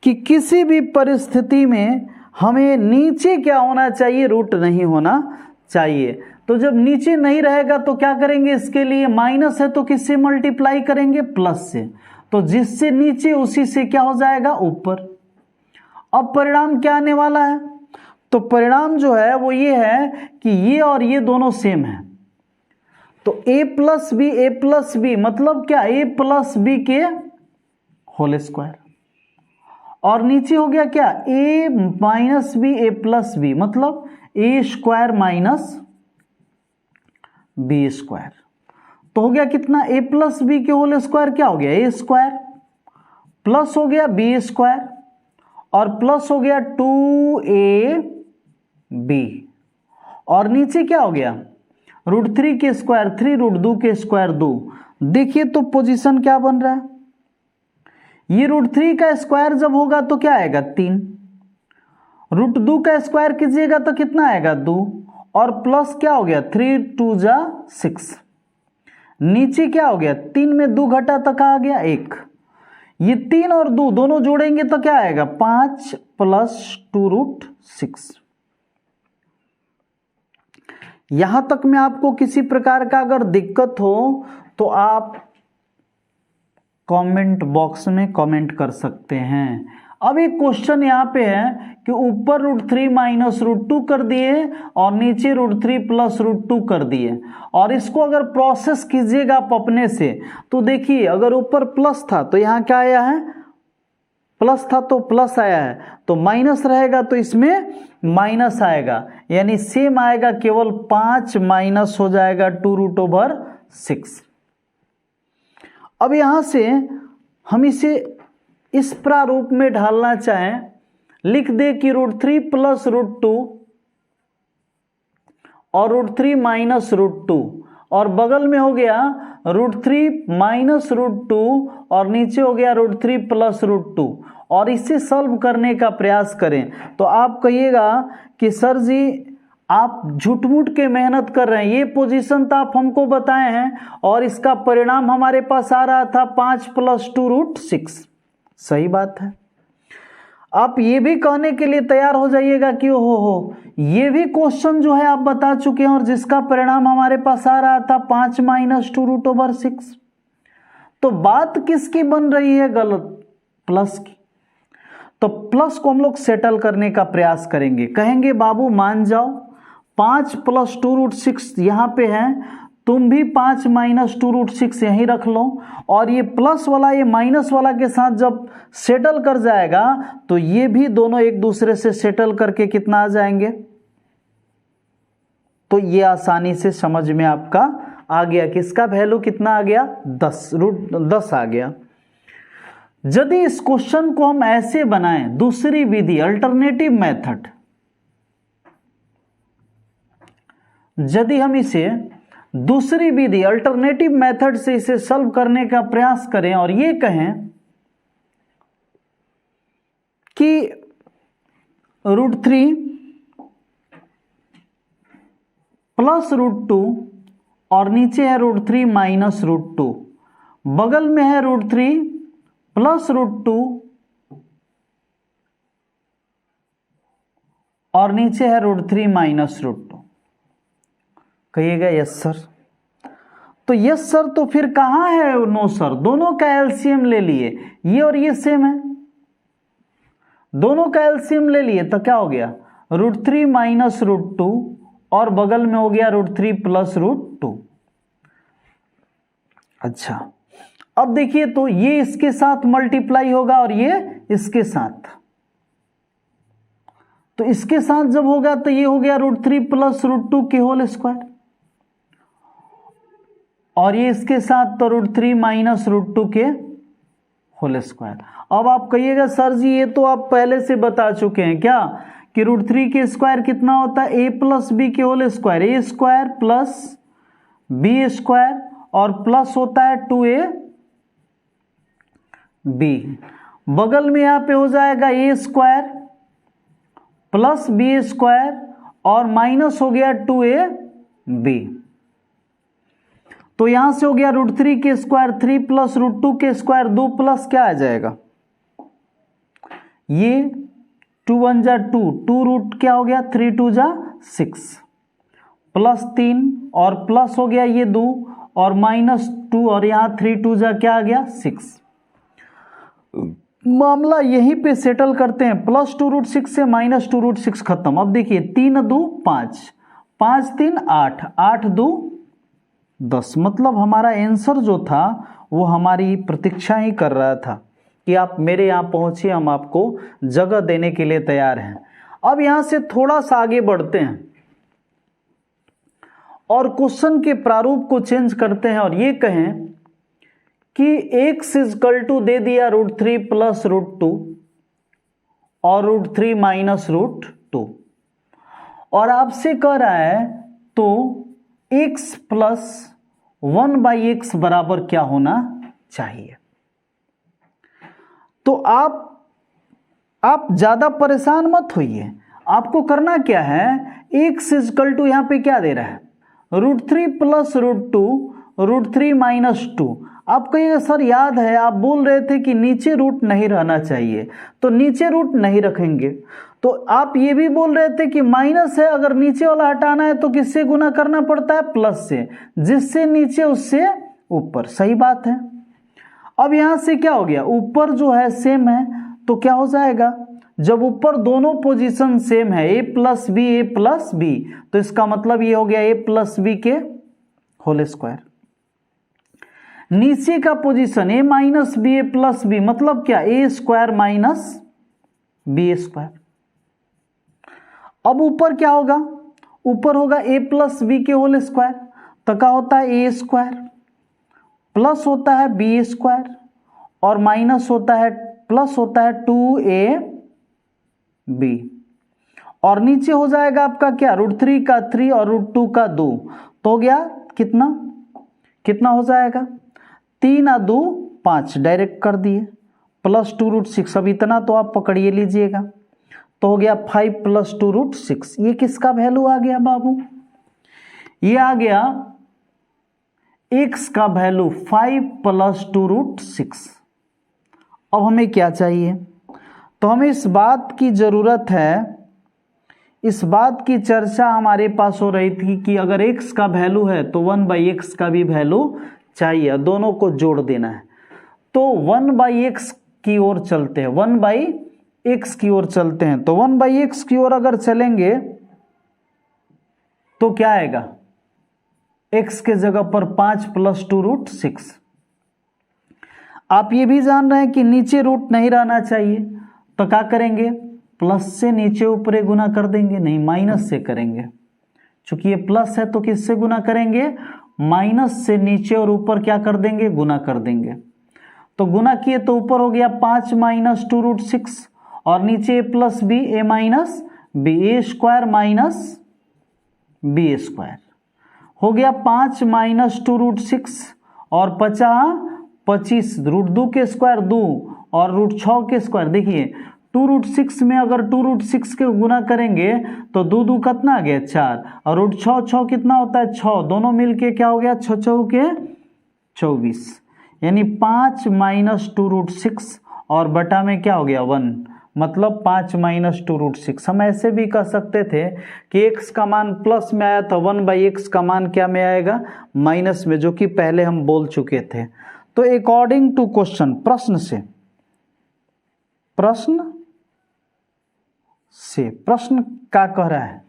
कि किसी भी परिस्थिति में हमें नीचे क्या होना चाहिए, रूट नहीं होना चाहिए। तो जब नीचे नहीं रहेगा तो क्या करेंगे, इसके लिए माइनस है तो किससे मल्टीप्लाई करेंगे, प्लस से। तो जिससे नीचे उसी से क्या हो जाएगा, ऊपर। अब परिणाम क्या आने वाला है, तो परिणाम जो है वो ये है कि ये और ये दोनों सेम है, तो a प्लस बी मतलब क्या, a प्लस बी के होल स्क्वायर। और नीचे हो गया क्या, a minus B A plus B मतलब a square minus B square. तो हो गया कितना, a प्लस बी के होल स्क्वायर क्या हो गया, a स्क्वायर प्लस हो गया बी स्क्वायर और प्लस हो गया 2ab और नीचे क्या हो गया, √3 के स्क्वायर 3, √2 के स्क्वायर 2। देखिए तो पोजीशन क्या बन रहा है, ये √3 का स्क्वायर जब होगा तो क्या आएगा, 3। √2 का स्क्वायर कीजिएगा तो कितना आएगा, 2 और प्लस क्या हो गया, 3 2 जा 6। नीचे क्या हो गया, 3 में 2 घटा तक आ गया 1। ये 3 और 2 दोनों जोड़ेंगे तो क्या आएगा, 5 प्लस 2 √6। यहां तक में आपको किसी प्रकार का अगर दिक्कत हो तो आप कमेंट बॉक्स में कमेंट कर सकते हैं। अब एक क्वेश्चन यहाँ पे है कि ऊपर √3 माइनस √2 कर दिए और नीचे √3 प्लस √2 कर दिए, और इसको अगर प्रोसेस कीजिएगा आप अपने से तो देखिए अगर ऊपर प्लस था तो यहाँ क्या आया है, प्लस था तो प्लस आया है, तो माइनस रहेगा तो इसमें माइनस आएगा, यानी सेम आएगा, केवल 5 माइनस हो जाएगा 2√6। अब यहां से हम इसे इस प्रारूप में ढालना चाहें, लिख दे कि √3 प्लस √2 और √3 माइनस √2, और बगल में हो गया √3 माइनस √2 और नीचे हो गया √3 प्लस √2, और इसे सॉल्व करने का प्रयास करें। तो आप कहिएगा कि सर जी आप झूठ मूठ के मेहनत कर रहे हैं, ये पोजीशन तो आप हमको बताए हैं और इसका परिणाम हमारे पास आ रहा था 5 प्लस 2√6। सही बात है। आप ये भी कहने के लिए तैयार हो जाइएगा कि हो ये भी क्वेश्चन जो है आप बता चुके हैं और जिसका परिणाम हमारे पास आ रहा था 5 माइनस 2√6। तो बात किसकी बन रही है गलत, प्लस की। तो प्लस को हम लोग सेटल करने का प्रयास करेंगे, कहेंगे बाबू मान जाओ 5 प्लस 2√6 यहां पे है, तुम भी 5 माइनस 2√6 यहीं रख लो, और ये प्लस वाला ये माइनस वाला के साथ जब सेटल कर जाएगा तो ये भी दोनों एक दूसरे से सेटल करके कितना आ जाएंगे। तो ये आसानी से समझ में आपका आ गया कि इसका वैल्यू कितना आ गया, 10 आ गया। यदि इस क्वेश्चन को हम ऐसे बनाएं, दूसरी विधि अल्टरनेटिव मेथड, यदि हम इसे दूसरी विधि अल्टरनेटिव मेथड से इसे सॉल्व करने का प्रयास करें और ये कहें कि √3 प्लस √2 और नीचे है √3 माइनस √2, बगल में है √3 प्लस √2 और नीचे है √3 माइनस √2। कहिएगा यस सर। तो यस सर तो फिर कहां है नो सर, दोनों का एलसीएम ले लिए, ये और ये सेम है, दोनों का एलसीएम ले लिए तो क्या हो गया √3 माइनस √2 और बगल में हो गया √3 प्लस √2। अच्छा अब देखिए तो ये इसके साथ मल्टीप्लाई होगा और ये इसके साथ, तो इसके साथ जब होगा तो ये हो गया √3 प्लस √2 के होल स्क्वायर, और ये इसके साथ तो √3 माइनस √2 के होल स्क्वायर। अब आप कहिएगा सर जी ये तो आप पहले से बता चुके हैं क्या कि √3 के स्क्वायर कितना होता है, a प्लस बी के whole square, a square plus B square, और प्लस होता है 2ab, बगल में यहां पे हो जाएगा a square plus B square और माइनस हो गया 2ab। तो यहां से हो गया √3 के स्क्वायर 3 प्लस √2 के स्क्वायर 2 प्लस क्या आ जाएगा, ये 2 1 जा 2, 2 रूट क्या हो गया 3 2 जा 6 प्लस 3 और प्लस हो गया ये 2 और माइनस 2 और यहां 3 2 जा क्या आ गया 6। मामला यहीं पे सेटल करते हैं, प्लस 2√6 से माइनस 2√6 खत्म। अब देखिए 3 2 5, 5 3 8, 8 2 10, मतलब हमारा आंसर जो था वो हमारी प्रतीक्षा ही कर रहा था कि आप मेरे यहां पहुंचिए, हम आपको जगह देने के लिए तैयार हैं। अब यहां से थोड़ा सा आगे बढ़ते हैं और क्वेश्चन के प्रारूप को चेंज करते हैं और ये कहें कि x इक्वल दे दिया √3 प्लस √2 और √3 माइनस √2, और आपसे कह रहा है तो x प्लस 1/x बराबर क्या होना चाहिए। तो आप ज्यादा परेशान मत होइए, आपको करना क्या है, x इक्वल यहां पे क्या दे रहा है √3 प्लस √2 √3 माइनस 2। आप कहिएगा सर याद है आप बोल रहे थे कि नीचे रूट नहीं रहना चाहिए, तो नीचे रूट नहीं रखेंगे, तो आप ये भी बोल रहे थे कि माइनस है, अगर नीचे वाला हटाना है तो किससे गुना करना पड़ता है? प्लस से, जिससे नीचे उससे ऊपर। सही बात है। अब यहां से क्या हो गया, ऊपर जो है सेम है, तो क्या हो जाएगा, जब ऊपर दोनों पोजीशन सेम है, a प्लस बी, तो इसका मतलब ये हो गया a प्लस बी के होल स्क्वायर। नीचे का position a minus B A plus B, मतलब क्या, a square minus B square. अब ऊपर क्या होगा, ऊपर होगा a प्लस बी के होल स्क्वायर, तो क्या होता है a स्क्वायर, प्लस होता है बी स्क्वायर, और माइनस होता है, प्लस होता है 2ab, और नीचे हो जाएगा आपका क्या, √3 का 3 और √2 का 2, तो हो गया कितना, कितना हो जाएगा, 3 और 2 5, डायरेक्ट कर दिए, प्लस 2√6। अब इतना तो आप पकड़िए लीजिएगा, तो हो गया 5 प्लस 2√6। ये किसका वैल्यू आ गया बाबू, ये आ गया x का वैल्यू 5 प्लस 2√6। अब हमें क्या चाहिए, तो हमें इस बात की जरूरत है, इस बात की चर्चा हमारे पास हो रही थी कि अगर x का वैल्यू है तो 1/x का भी वैल्यू चाहिए, दोनों को जोड़ देना है। तो 1/x की ओर चलते हैं, 1/x की ओर चलते हैं, तो 1/x की ओर अगर चलेंगे तो क्या आएगा, x के जगह पर 5 प्लस 2√6। आप ये भी जान रहे हैं कि नीचे रूट नहीं रहना चाहिए, तो क्या करेंगे, प्लस से नीचे ऊपर गुना कर देंगे, नहीं माइनस से करेंगे, चूंकि ये प्लस है तो किससे गुना करेंगे, माइनस से नीचे, और ऊपर क्या कर देंगे, गुना कर देंगे। तो गुना किए तो ऊपर हो गया 5 माइनस 2√6, और नीचे a plus B, A minus B, A square minus B square, हो गया 5 माइनस 2√6 और 25, √2 के स्क्वायर 2 और √6 के स्क्वायर। देखिए 2√6 में अगर 2√6 के गुना करेंगे तो 2 2 कितना आ गया 4, और √6 कितना होता है 6, दोनों मिलके क्या हो गया 6 6 के 24, यानी 5 माइनस 2√6 और बटा में क्या हो गया 1, मतलब 5 माइनस 2√6। हम ऐसे भी कह सकते थे कि x का मान प्लस में आया तो 1/x का मान क्या में आएगा, माइनस में, जो कि पहले हम बोल चुके थे। तो अकॉर्डिंग टू क्वेश्चन, प्रश्न प्रश्न क्या कह रहा है,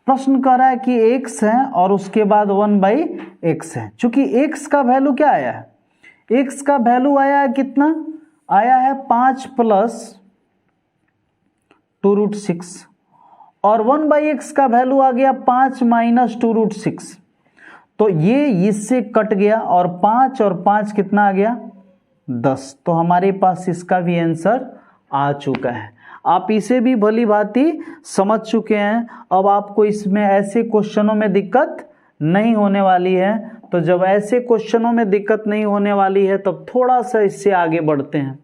प्रश्न कह रहा है कि x है और उसके बाद 1/x है। चूंकि x का वैल्यू क्या आया है, x का वैल्यू आया है कितना, आया है 5 प्लस 2√6, और 1/x का वैल्यू आ गया 5 माइनस 2√6, तो ये इससे कट गया, और 5 और 5 कितना आ गया 10। तो हमारे पास इसका भी आंसर आ चुका है। आप इसे भी भली भांति समझ चुके हैं। अब आपको इसमें ऐसे क्वेश्चनों में दिक्कत नहीं होने वाली है। तो जब ऐसे क्वेश्चनों में दिक्कत नहीं होने वाली है तब थोड़ा सा इससे आगे बढ़ते हैं।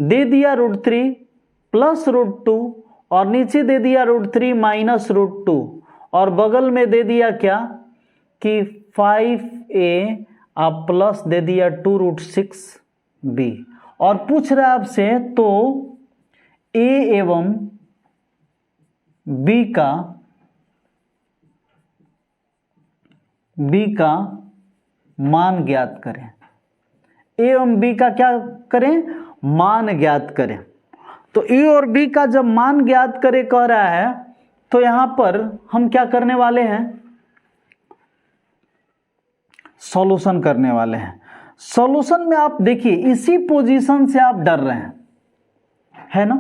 दे दिया √3 प्लस √2 और नीचे दे दिया √3 माइनस √2 और बगल में दे दिया क्या कि 5a आप प्लस दे दिया 2√6b, और पूछ रहा है आपसे तो a एवं b का मान ज्ञात करें। a एवं b का क्या करें, मान ज्ञात करें। तो a और b का जब मान ज्ञात करें कह रहा है तो यहां पर हम क्या करने वाले हैं, सॉल्यूशन करने वाले हैं। सॉल्यूशन में आप देखिए इसी पोजीशन से आप डर रहे हैं, है ना।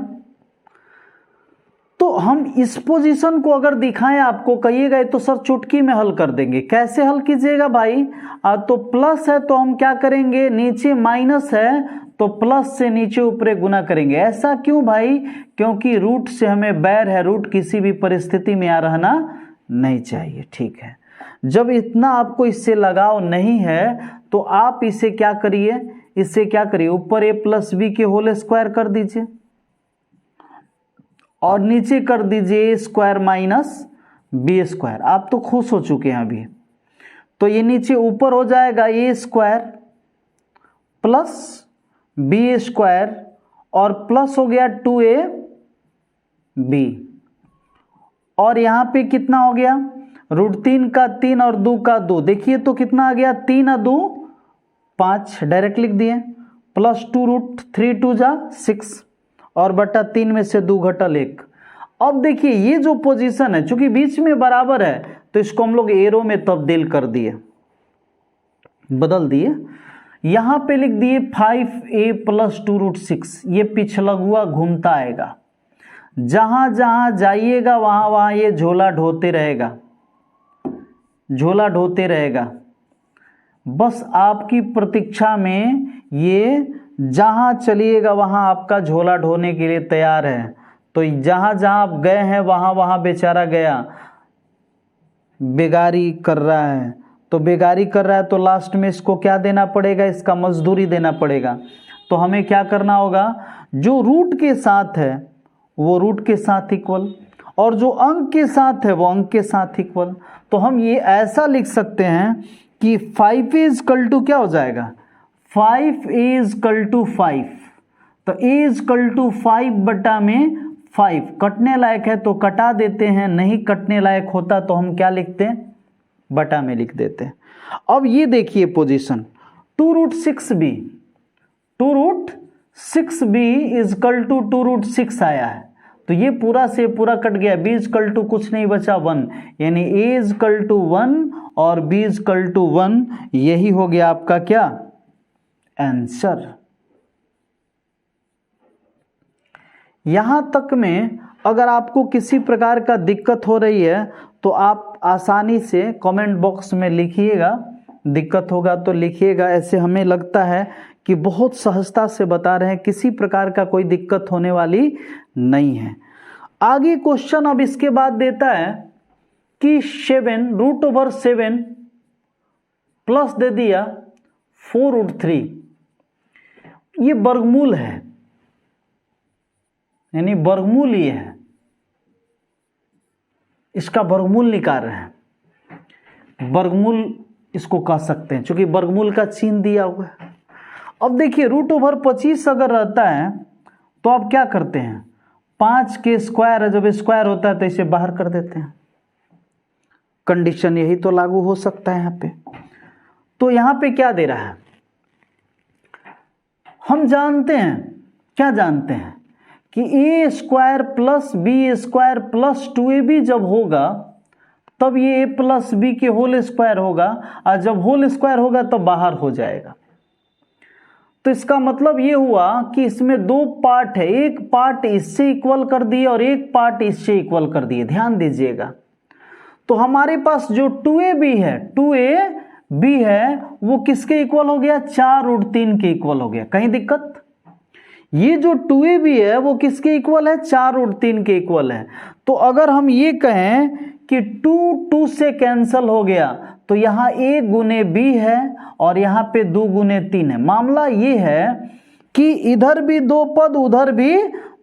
तो हम इस पोजीशन को अगर दिखाएं आपको, कहिएगा तो सर चुटकी में हल कर देंगे। कैसे हल कीजिएगा भाई, तो प्लस है तो हम क्या करेंगे, नीचे माइनस है तो प्लस से नीचे ऊपर गुना करेंगे। ऐसा क्यों भाई, क्योंकि रूट से हमें बैर है, रूट किसी भी परिस्थिति में आ रहना नहीं चाहिए। ठीक है, जब इतना आपको इससे लगाव नहीं है तो आप इसे क्या करिए, इससे क्या करिए, ऊपर a प्लस बी के होल स्क्वायर कर दीजिए और नीचे कर दीजिए a square minus B square. आप तो खुश हो चुके हैं अभी। तो ये नीचे ऊपर हो जाएगा a square plus B square और प्लस हो गया 2a बी। और यहाँ पे कितना हो गया, √3 का 3 और 2 का 2, देखिए तो कितना आ गया, 3 और 2 5, डायरेक्ट लिख दिए, +2 √3 2 जा 6 और बटा 3 में से 2 घटल 1। अब देखिए ये जो पोजीशन है, चूंकि बीच में बराबर है तो इसको हम लोग एरो में तब्दील कर दिए, बदल दिए। यहां पे लिख दिए 5a + 2 √6, ये पिछलगुआ घूमता आएगा, जहां जहां जाइएगा वहां वहां ये झोला ढोते रहेगा, झोला ढोते रहेगा। बस आपकी प्रतीक्षा में ये जहां चलिएगा वहां आपका झोला ढोने के लिए तैयार है। तो जहां जहां आप गए हैं वहां वहां बेचारा गया, बेगारी कर रहा है। तो बेगारी कर रहा है तो लास्ट में इसको क्या देना पड़ेगा, इसका मजदूरी देना पड़ेगा। तो हमें क्या करना होगा, जो रूट के साथ है वो रूट के साथ इक्वल, और जो अंक के साथ है वो अंक के साथ इक्वल। तो हम ये ऐसा लिख सकते हैं कि 5a = क्या हो जाएगा, 5a = 5। तो a = 5 बटा में 5 कटने लायक है तो कटा देते हैं, नहीं कटने लायक होता तो हम क्या लिखते हैं, बटा में लिख देते हैं। अब ये देखिए पोजीशन 2 √6b, 2 √6b = 2 √6 आया है। तो ये पूरा से पूरा कट गया, b = कुछ नहीं बचा 1, यानी a = 1 और b = 1, यही हो गया आपका क्या आंसर। यहां तक में अगर आपको किसी प्रकार का दिक्कत हो रही है तो आप आसानी से कमेंट बॉक्स में लिखिएगा, दिक्कत होगा तो लिखिएगा। ऐसे हमें लगता है कि बहुत सहजता से बता रहे हैं, किसी प्रकार का कोई दिक्कत होने वाली नहीं है। आगे क्वेश्चन अब इसके बाद देता है कि 7 √7 प्लस दे दिया 4 √3, ये वर्गमूल है, यानी वर्गमूल ये है, इसका वर्गमूल निकाल रहे हैं, वर्गमूल इसको कह सकते हैं, क्योंकि वर्गमूल का चिन्ह दिया हुआ है। अब देखिए √25 अगर रहता है तो आप क्या करते हैं, 5 के स्क्वायर है, जब स्क्वायर होता है तो इसे बाहर कर देते हैं। कंडीशन यही तो लागू हो सकता है यहाँ पे। तो यहाँ पे क्या दे रहा है, हम जानते हैं, क्या जानते हैं कि a² + b² + 2ab जब होगा तब ये a + b के होल स्क्वायर होगा, और जब होल स्क्वायर होगा तब बाहर हो जाएगा। तो इसका मतलब ये हुआ कि इसमें 2 पार्ट है, एक पार्ट इससे इक्वल कर दिए और एक पार्ट इससे इक्वल कर दिए, ध्यान दीजिएगा। तो हमारे पास जो 2ab है वो किसके इक्वल हो गया, 4 √3 के इक्वल हो गया। कहीं दिक्कत, ये जो 2ab है वो किसके इक्वल है, 4 √3 के इक्वल है। तो अगर हम ये कहें कि 2 से कैंसल हो गया तो यहाँ a गुने b है और यहाँ पे 2 गुने 3 है। मामला ये है कि इधर भी 2 पद उधर भी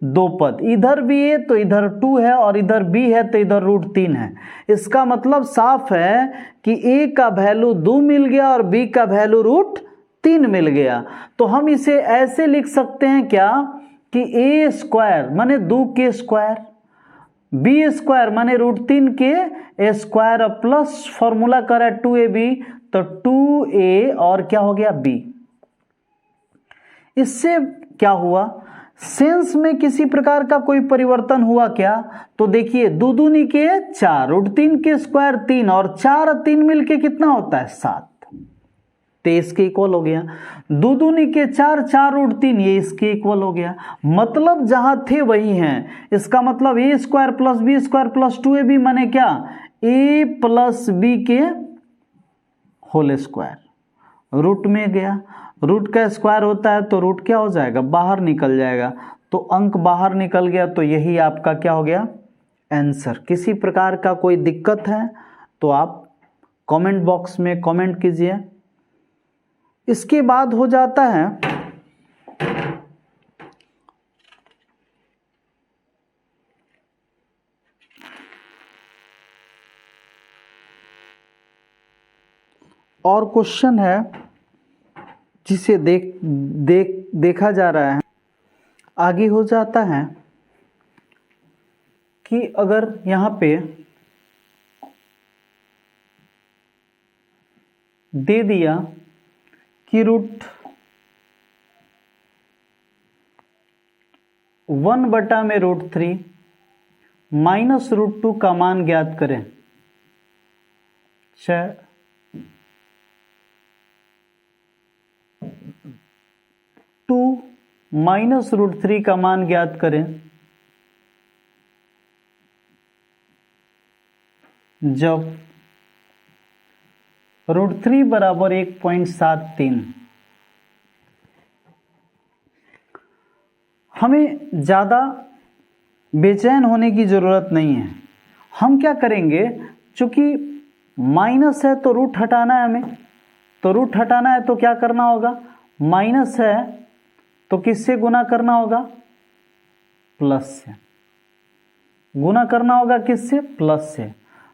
2 पद, इधर भी a तो इधर 2 है और इधर b है तो इधर √3 है। इसका मतलब साफ है कि a का वैल्यू 2 मिल गया और b का वैल्यू √3 मिल गया। तो हम इसे ऐसे लिख सकते हैं क्या कि a² माने 2 के स्क्वायर, b² माने √3 के स्क्वायर प्लस फॉर्मूला करा 2ab, तो 2a और क्या हो गया b। इससे क्या हुआ, सेंस में किसी प्रकार का कोई परिवर्तन हुआ क्या, तो देखिए 2 दूनी के 4, √3 के स्क्वायर 3 और 4 और 3 मिलके कितना होता है 7, तो इसके इक्वल हो गया। 2 दूनी के 4, 4 √3, ये इसके इक्वल हो गया। मतलब जहां थे वही हैं। इसका मतलब a² + b² + 2ab माने क्या, a + b के होल स्क्वायर, रूट में गया, रूट का स्क्वायर होता है तो रूट क्या हो जाएगा, बाहर निकल जाएगा। तो अंक बाहर निकल गया, तो यही आपका क्या हो गया आंसर। किसी प्रकार का कोई दिक्कत है तो आप कमेंट बॉक्स में कमेंट कीजिए। इसके बाद हो जाता है और क्वेश्चन है जिसे देखा जा रहा है। आगे हो जाता है कि अगर यहां पे दे दिया कि √1/√3 माइनस √2 का मान ज्ञात करें। 2 माइनस √3 का मान ज्ञात करें जब √3 बराबर 1.73। हमें ज़्यादा बेचैन होने की ज़रूरत नहीं है। हम क्या करेंगे, चूंकि माइनस है तो रूट हटाना है हमें, तो रूट हटाना है तो क्या करना होगा, माइनस है तो किससे गुना करना होगा, प्लस से गुना करना होगा, किससे, प्लस से।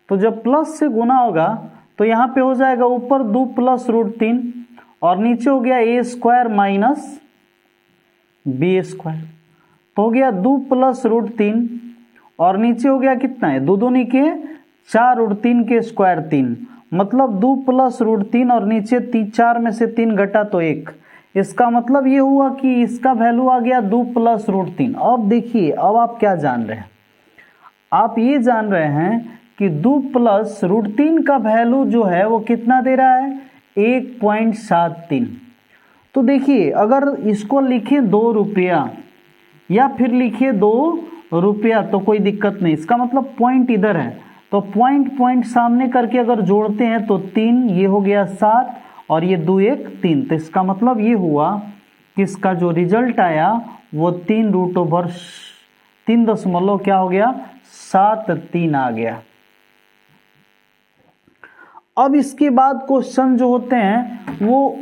तो जब प्लस से गुना होगा तो यहां पे हो जाएगा ऊपर 2 प्लस √3 और नीचे हो गया a² माइनस b²। तो हो गया 2 प्लस √3 और नीचे हो गया कितना है, 2 दूनी के 4 √3 के स्क्वायर 3, मतलब 2 प्लस √3 और नीचे 4 में से 3 घटा तो 1। इसका मतलब ये हुआ कि इसका वैल्यू आ गया 2 प्लस √3। अब देखिए, अब आप क्या जान रहे हैं, आप ये जान रहे हैं कि 2 प्लस √3 का वैल्यू जो है वो कितना दे रहा है, 1.73। तो देखिए, अगर इसको लिखें 2 रुपया या फिर लिखिए 2 रुपया तो कोई दिक्कत नहीं, इसका मतलब पॉइंट इधर है, तो पॉइंट सामने करके अगर जोड़ते हैं तो 3, ये हो गया 7 और ये 2 1 3। तो इसका मतलब ये हुआ कि इसका जो रिजल्ट आया वो 3 दशमलव क्या हो गया, 73 आ गया। अब इसके बाद क्वेश्चन जो होते हैं वो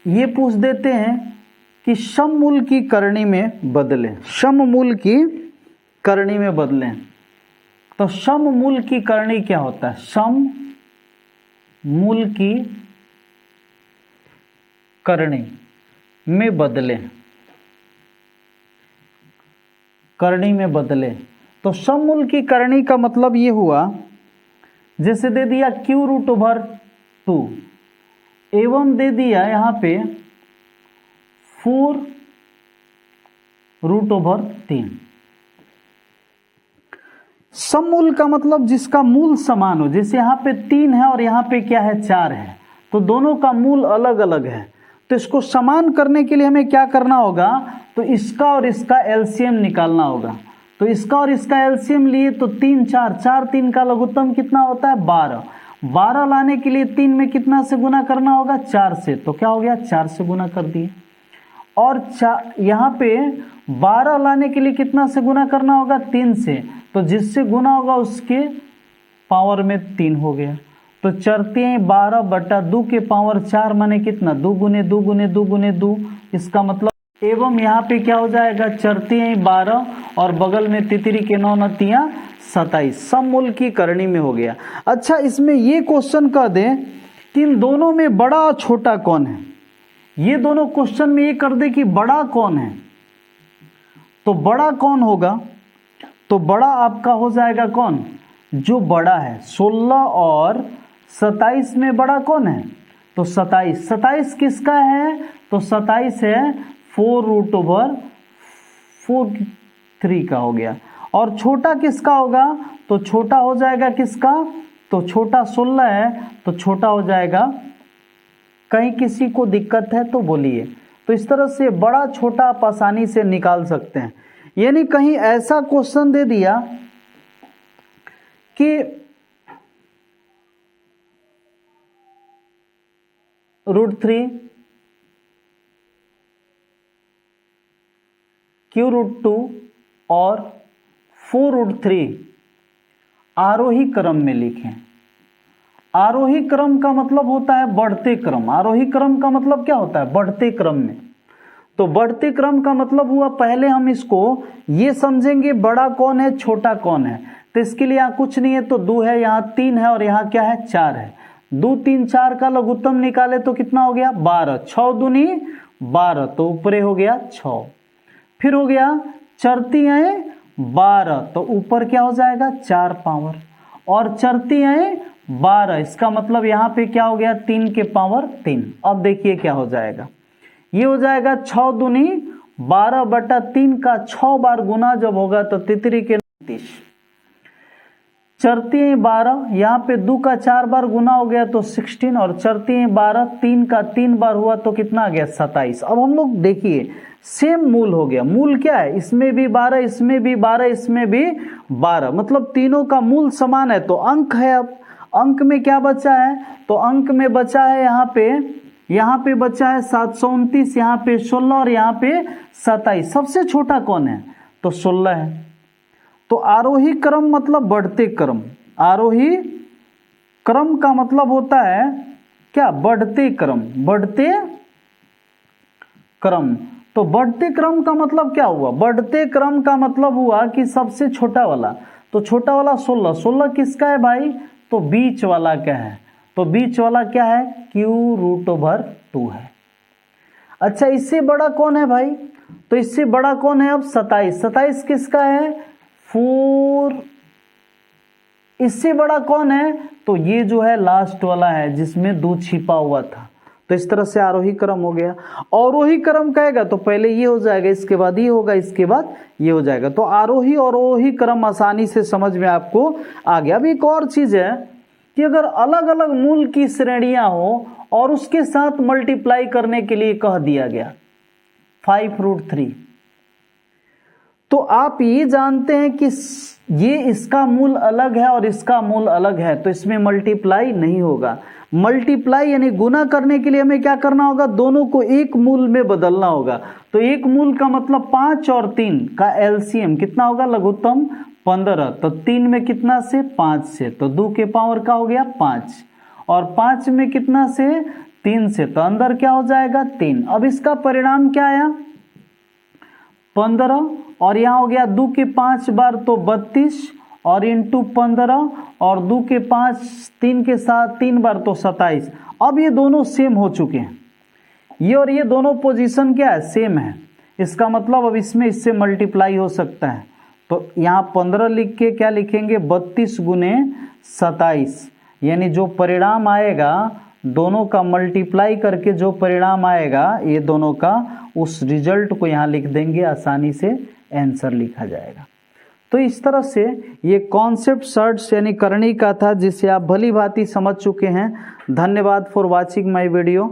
ये पूछ देते हैं कि सममूल की करणी में बदलें, सममूल की करणी में बदलें। तो सममूल की करणी क्या होता है, सममूल की करणी में बदलें, करणी में बदलें। तो सममूल की करणी का मतलब ये हुआ, जैसे दे दिया q√2 एवं दे दिया यहां पे 4√3। सममूल का मतलब जिसका मूल समान हो, जैसे यहां पे 3 है और यहां पे क्या है, 4 है, तो दोनों का मूल अलग अलग है। तो इसको समान करने के लिए हमें क्या करना होगा, तो इसका और इसका एलसीएम निकालना होगा। तो इसका और इसका एलसीएम लिए तो 3 4 4 3 का लघुत्तम कितना होता है, 12। 12 लाने के लिए 3 में कितना से गुना करना होगा, 4 से। तो क्या हो गया, 4 से गुना कर दिए। और यहाँ पे 12 लाने के लिए कितना से गुना करना होगा, 3 से। तो जिससे गुना होगा उसके पावर में 3 हो गया। तो चरते 12/2 के पावर 4 माने कितना, 2 गुने 2 गुने 2 गुने 2। इसका मतलब एवं यहाँ पे क्या हो जाएगा, चरते 12 और बगल में तितरी के 9 9 27। सममूल की करणी में हो गया। अच्छा, इसमें ये क्वेश्चन कर दें कि इन दोनों में बड़ा और छोटा कौन है। ये दोनों क्वेश्चन में ये कर दे कि बड़ा कौन है, तो बड़ा कौन होगा, तो बड़ा आपका हो जाएगा कौन, जो बड़ा है। 16 और 27 में बड़ा कौन है, तो 27। 27 किसका है, तो 27 है 4√3 का हो गया। और छोटा किसका होगा, तो छोटा हो जाएगा किसका, तो छोटा 16 है, तो छोटा हो जाएगा, कहीं किसी को दिक्कत है तो बोलिए। तो इस तरह से बड़ा छोटा आप आसानी से निकाल सकते हैं। यानी कहीं ऐसा क्वेश्चन दे दिया कि √3 q√2 और 4√3 आरोही क्रम में लिखें। आरोही क्रम का मतलब होता है बढ़ते क्रम। आरोही क्रम का मतलब क्या होता है, बढ़ते क्रम में। तो बढ़ते क्रम का मतलब हुआ, पहले हम इसको ये समझेंगे बड़ा कौन है छोटा कौन है। तो इसके लिए यहाँ कुछ नहीं है, तो 2 है, यहाँ 3 है और यहाँ क्या है, 4 है। 2 3 4 का लघुत्तम निकाले तो कितना हो गया, 12। 6 दूनी 12, तो ऊपरे हो गया 6। फिर हो गया चरती आए 12, तो ऊपर क्या हो जाएगा 4 पावर, और चरती हैं 12, इसका मतलब यहाँ पे क्या हो गया 3 के पावर 3। अब देखिए क्या हो जाएगा, ये हो जाएगा 6 दूनी 12/3 का 6 बार गुना जब होगा तो तितरी के 29। चरती हैं 12, यहाँ पे 2 का 4 बार गुना हो गया तो 16, और चरती हैं 12, 3 का 3 बार हुआ तो कितना आ गया 27। अब हम लोग देखिए सेम मूल हो गया, मूल क्या है, इसमें भी 12, इसमें भी 12, इसमें भी 12, मतलब तीनों का मूल समान है। तो अंक है, अब अंक में क्या बचा है, तो अंक में बचा है यहाँ पे बचा है 729, यहाँ पे 16 और यहाँ पे 27। सबसे छोटा कौन है, तो 16 है। तो आरोही क्रम मतलब बढ़ते क्रम, आरोही क्रम का मतलब होता है क्या, बढ़ते क्रम, बढ़ते क्रम। तो बढ़ते क्रम का मतलब क्या हुआ, बढ़ते क्रम का मतलब हुआ कि सबसे छोटा वाला, तो छोटा वाला 16, 16 किसका है भाई, तो बीच वाला क्या है, तो बीच वाला क्या है q√2 है। अच्छा इससे बड़ा कौन है भाई, तो इससे बड़ा कौन है अब 27, 27 किसका है 4। इससे बड़ा कौन है, तो ये जो है लास्ट वाला है जिसमें 2 छिपा हुआ था। तो इस तरह से आरोही क्रम हो गया। अवरोही क्रम कहेगा तो पहले ये हो जाएगा, इसके बाद ये होगा, इसके बाद ये हो जाएगा। तो आरोही और अवरोही क्रम आसानी से समझ में आपको आ गया। अब एक और चीज है कि अगर अलग अलग मूल की श्रेणियां हो और उसके साथ मल्टीप्लाई करने के लिए कह दिया गया 5√3, तो आप ये जानते हैं कि ये इसका मूल अलग है और इसका मूल अलग है, तो इसमें मल्टीप्लाई नहीं होगा। मल्टीप्लाई यानी गुना करने के लिए हमें क्या करना होगा, दोनों को एक मूल में बदलना होगा। तो एक मूल का मतलब 5 और 3 का एलसीएम कितना होगा, लघुत्तम 15। तो 3 में कितना से 5 से, तो 2 के पावर का हो गया 5, और 5 में कितना से 3 से, तो अंदर क्या हो जाएगा 3। अब इसका परिणाम क्या आया 15, और यहाँ हो गया 2 के 5 बार तो 32, और इंटू 15, और 2 के 5 3 के साथ 3 बार तो 27। अब ये दोनों सेम हो चुके हैं, ये और ये दोनों पोजीशन क्या है सेम है, इसका मतलब अब इसमें इससे मल्टीप्लाई हो सकता है। तो यहाँ 15 लिख के क्या लिखेंगे 32 गुने 27, यानी जो परिणाम आएगा दोनों का मल्टीप्लाई करके जो परिणाम आएगा ये दोनों का, उस रिजल्ट को यहाँ लिख देंगे, आसानी से आंसर लिखा जाएगा। तो इस तरह से ये कॉन्सेप्ट सर्च यानी करनी का था, जिसे आप भली भांति समझ चुके हैं। धन्यवाद फॉर वॉचिंग माय वीडियो।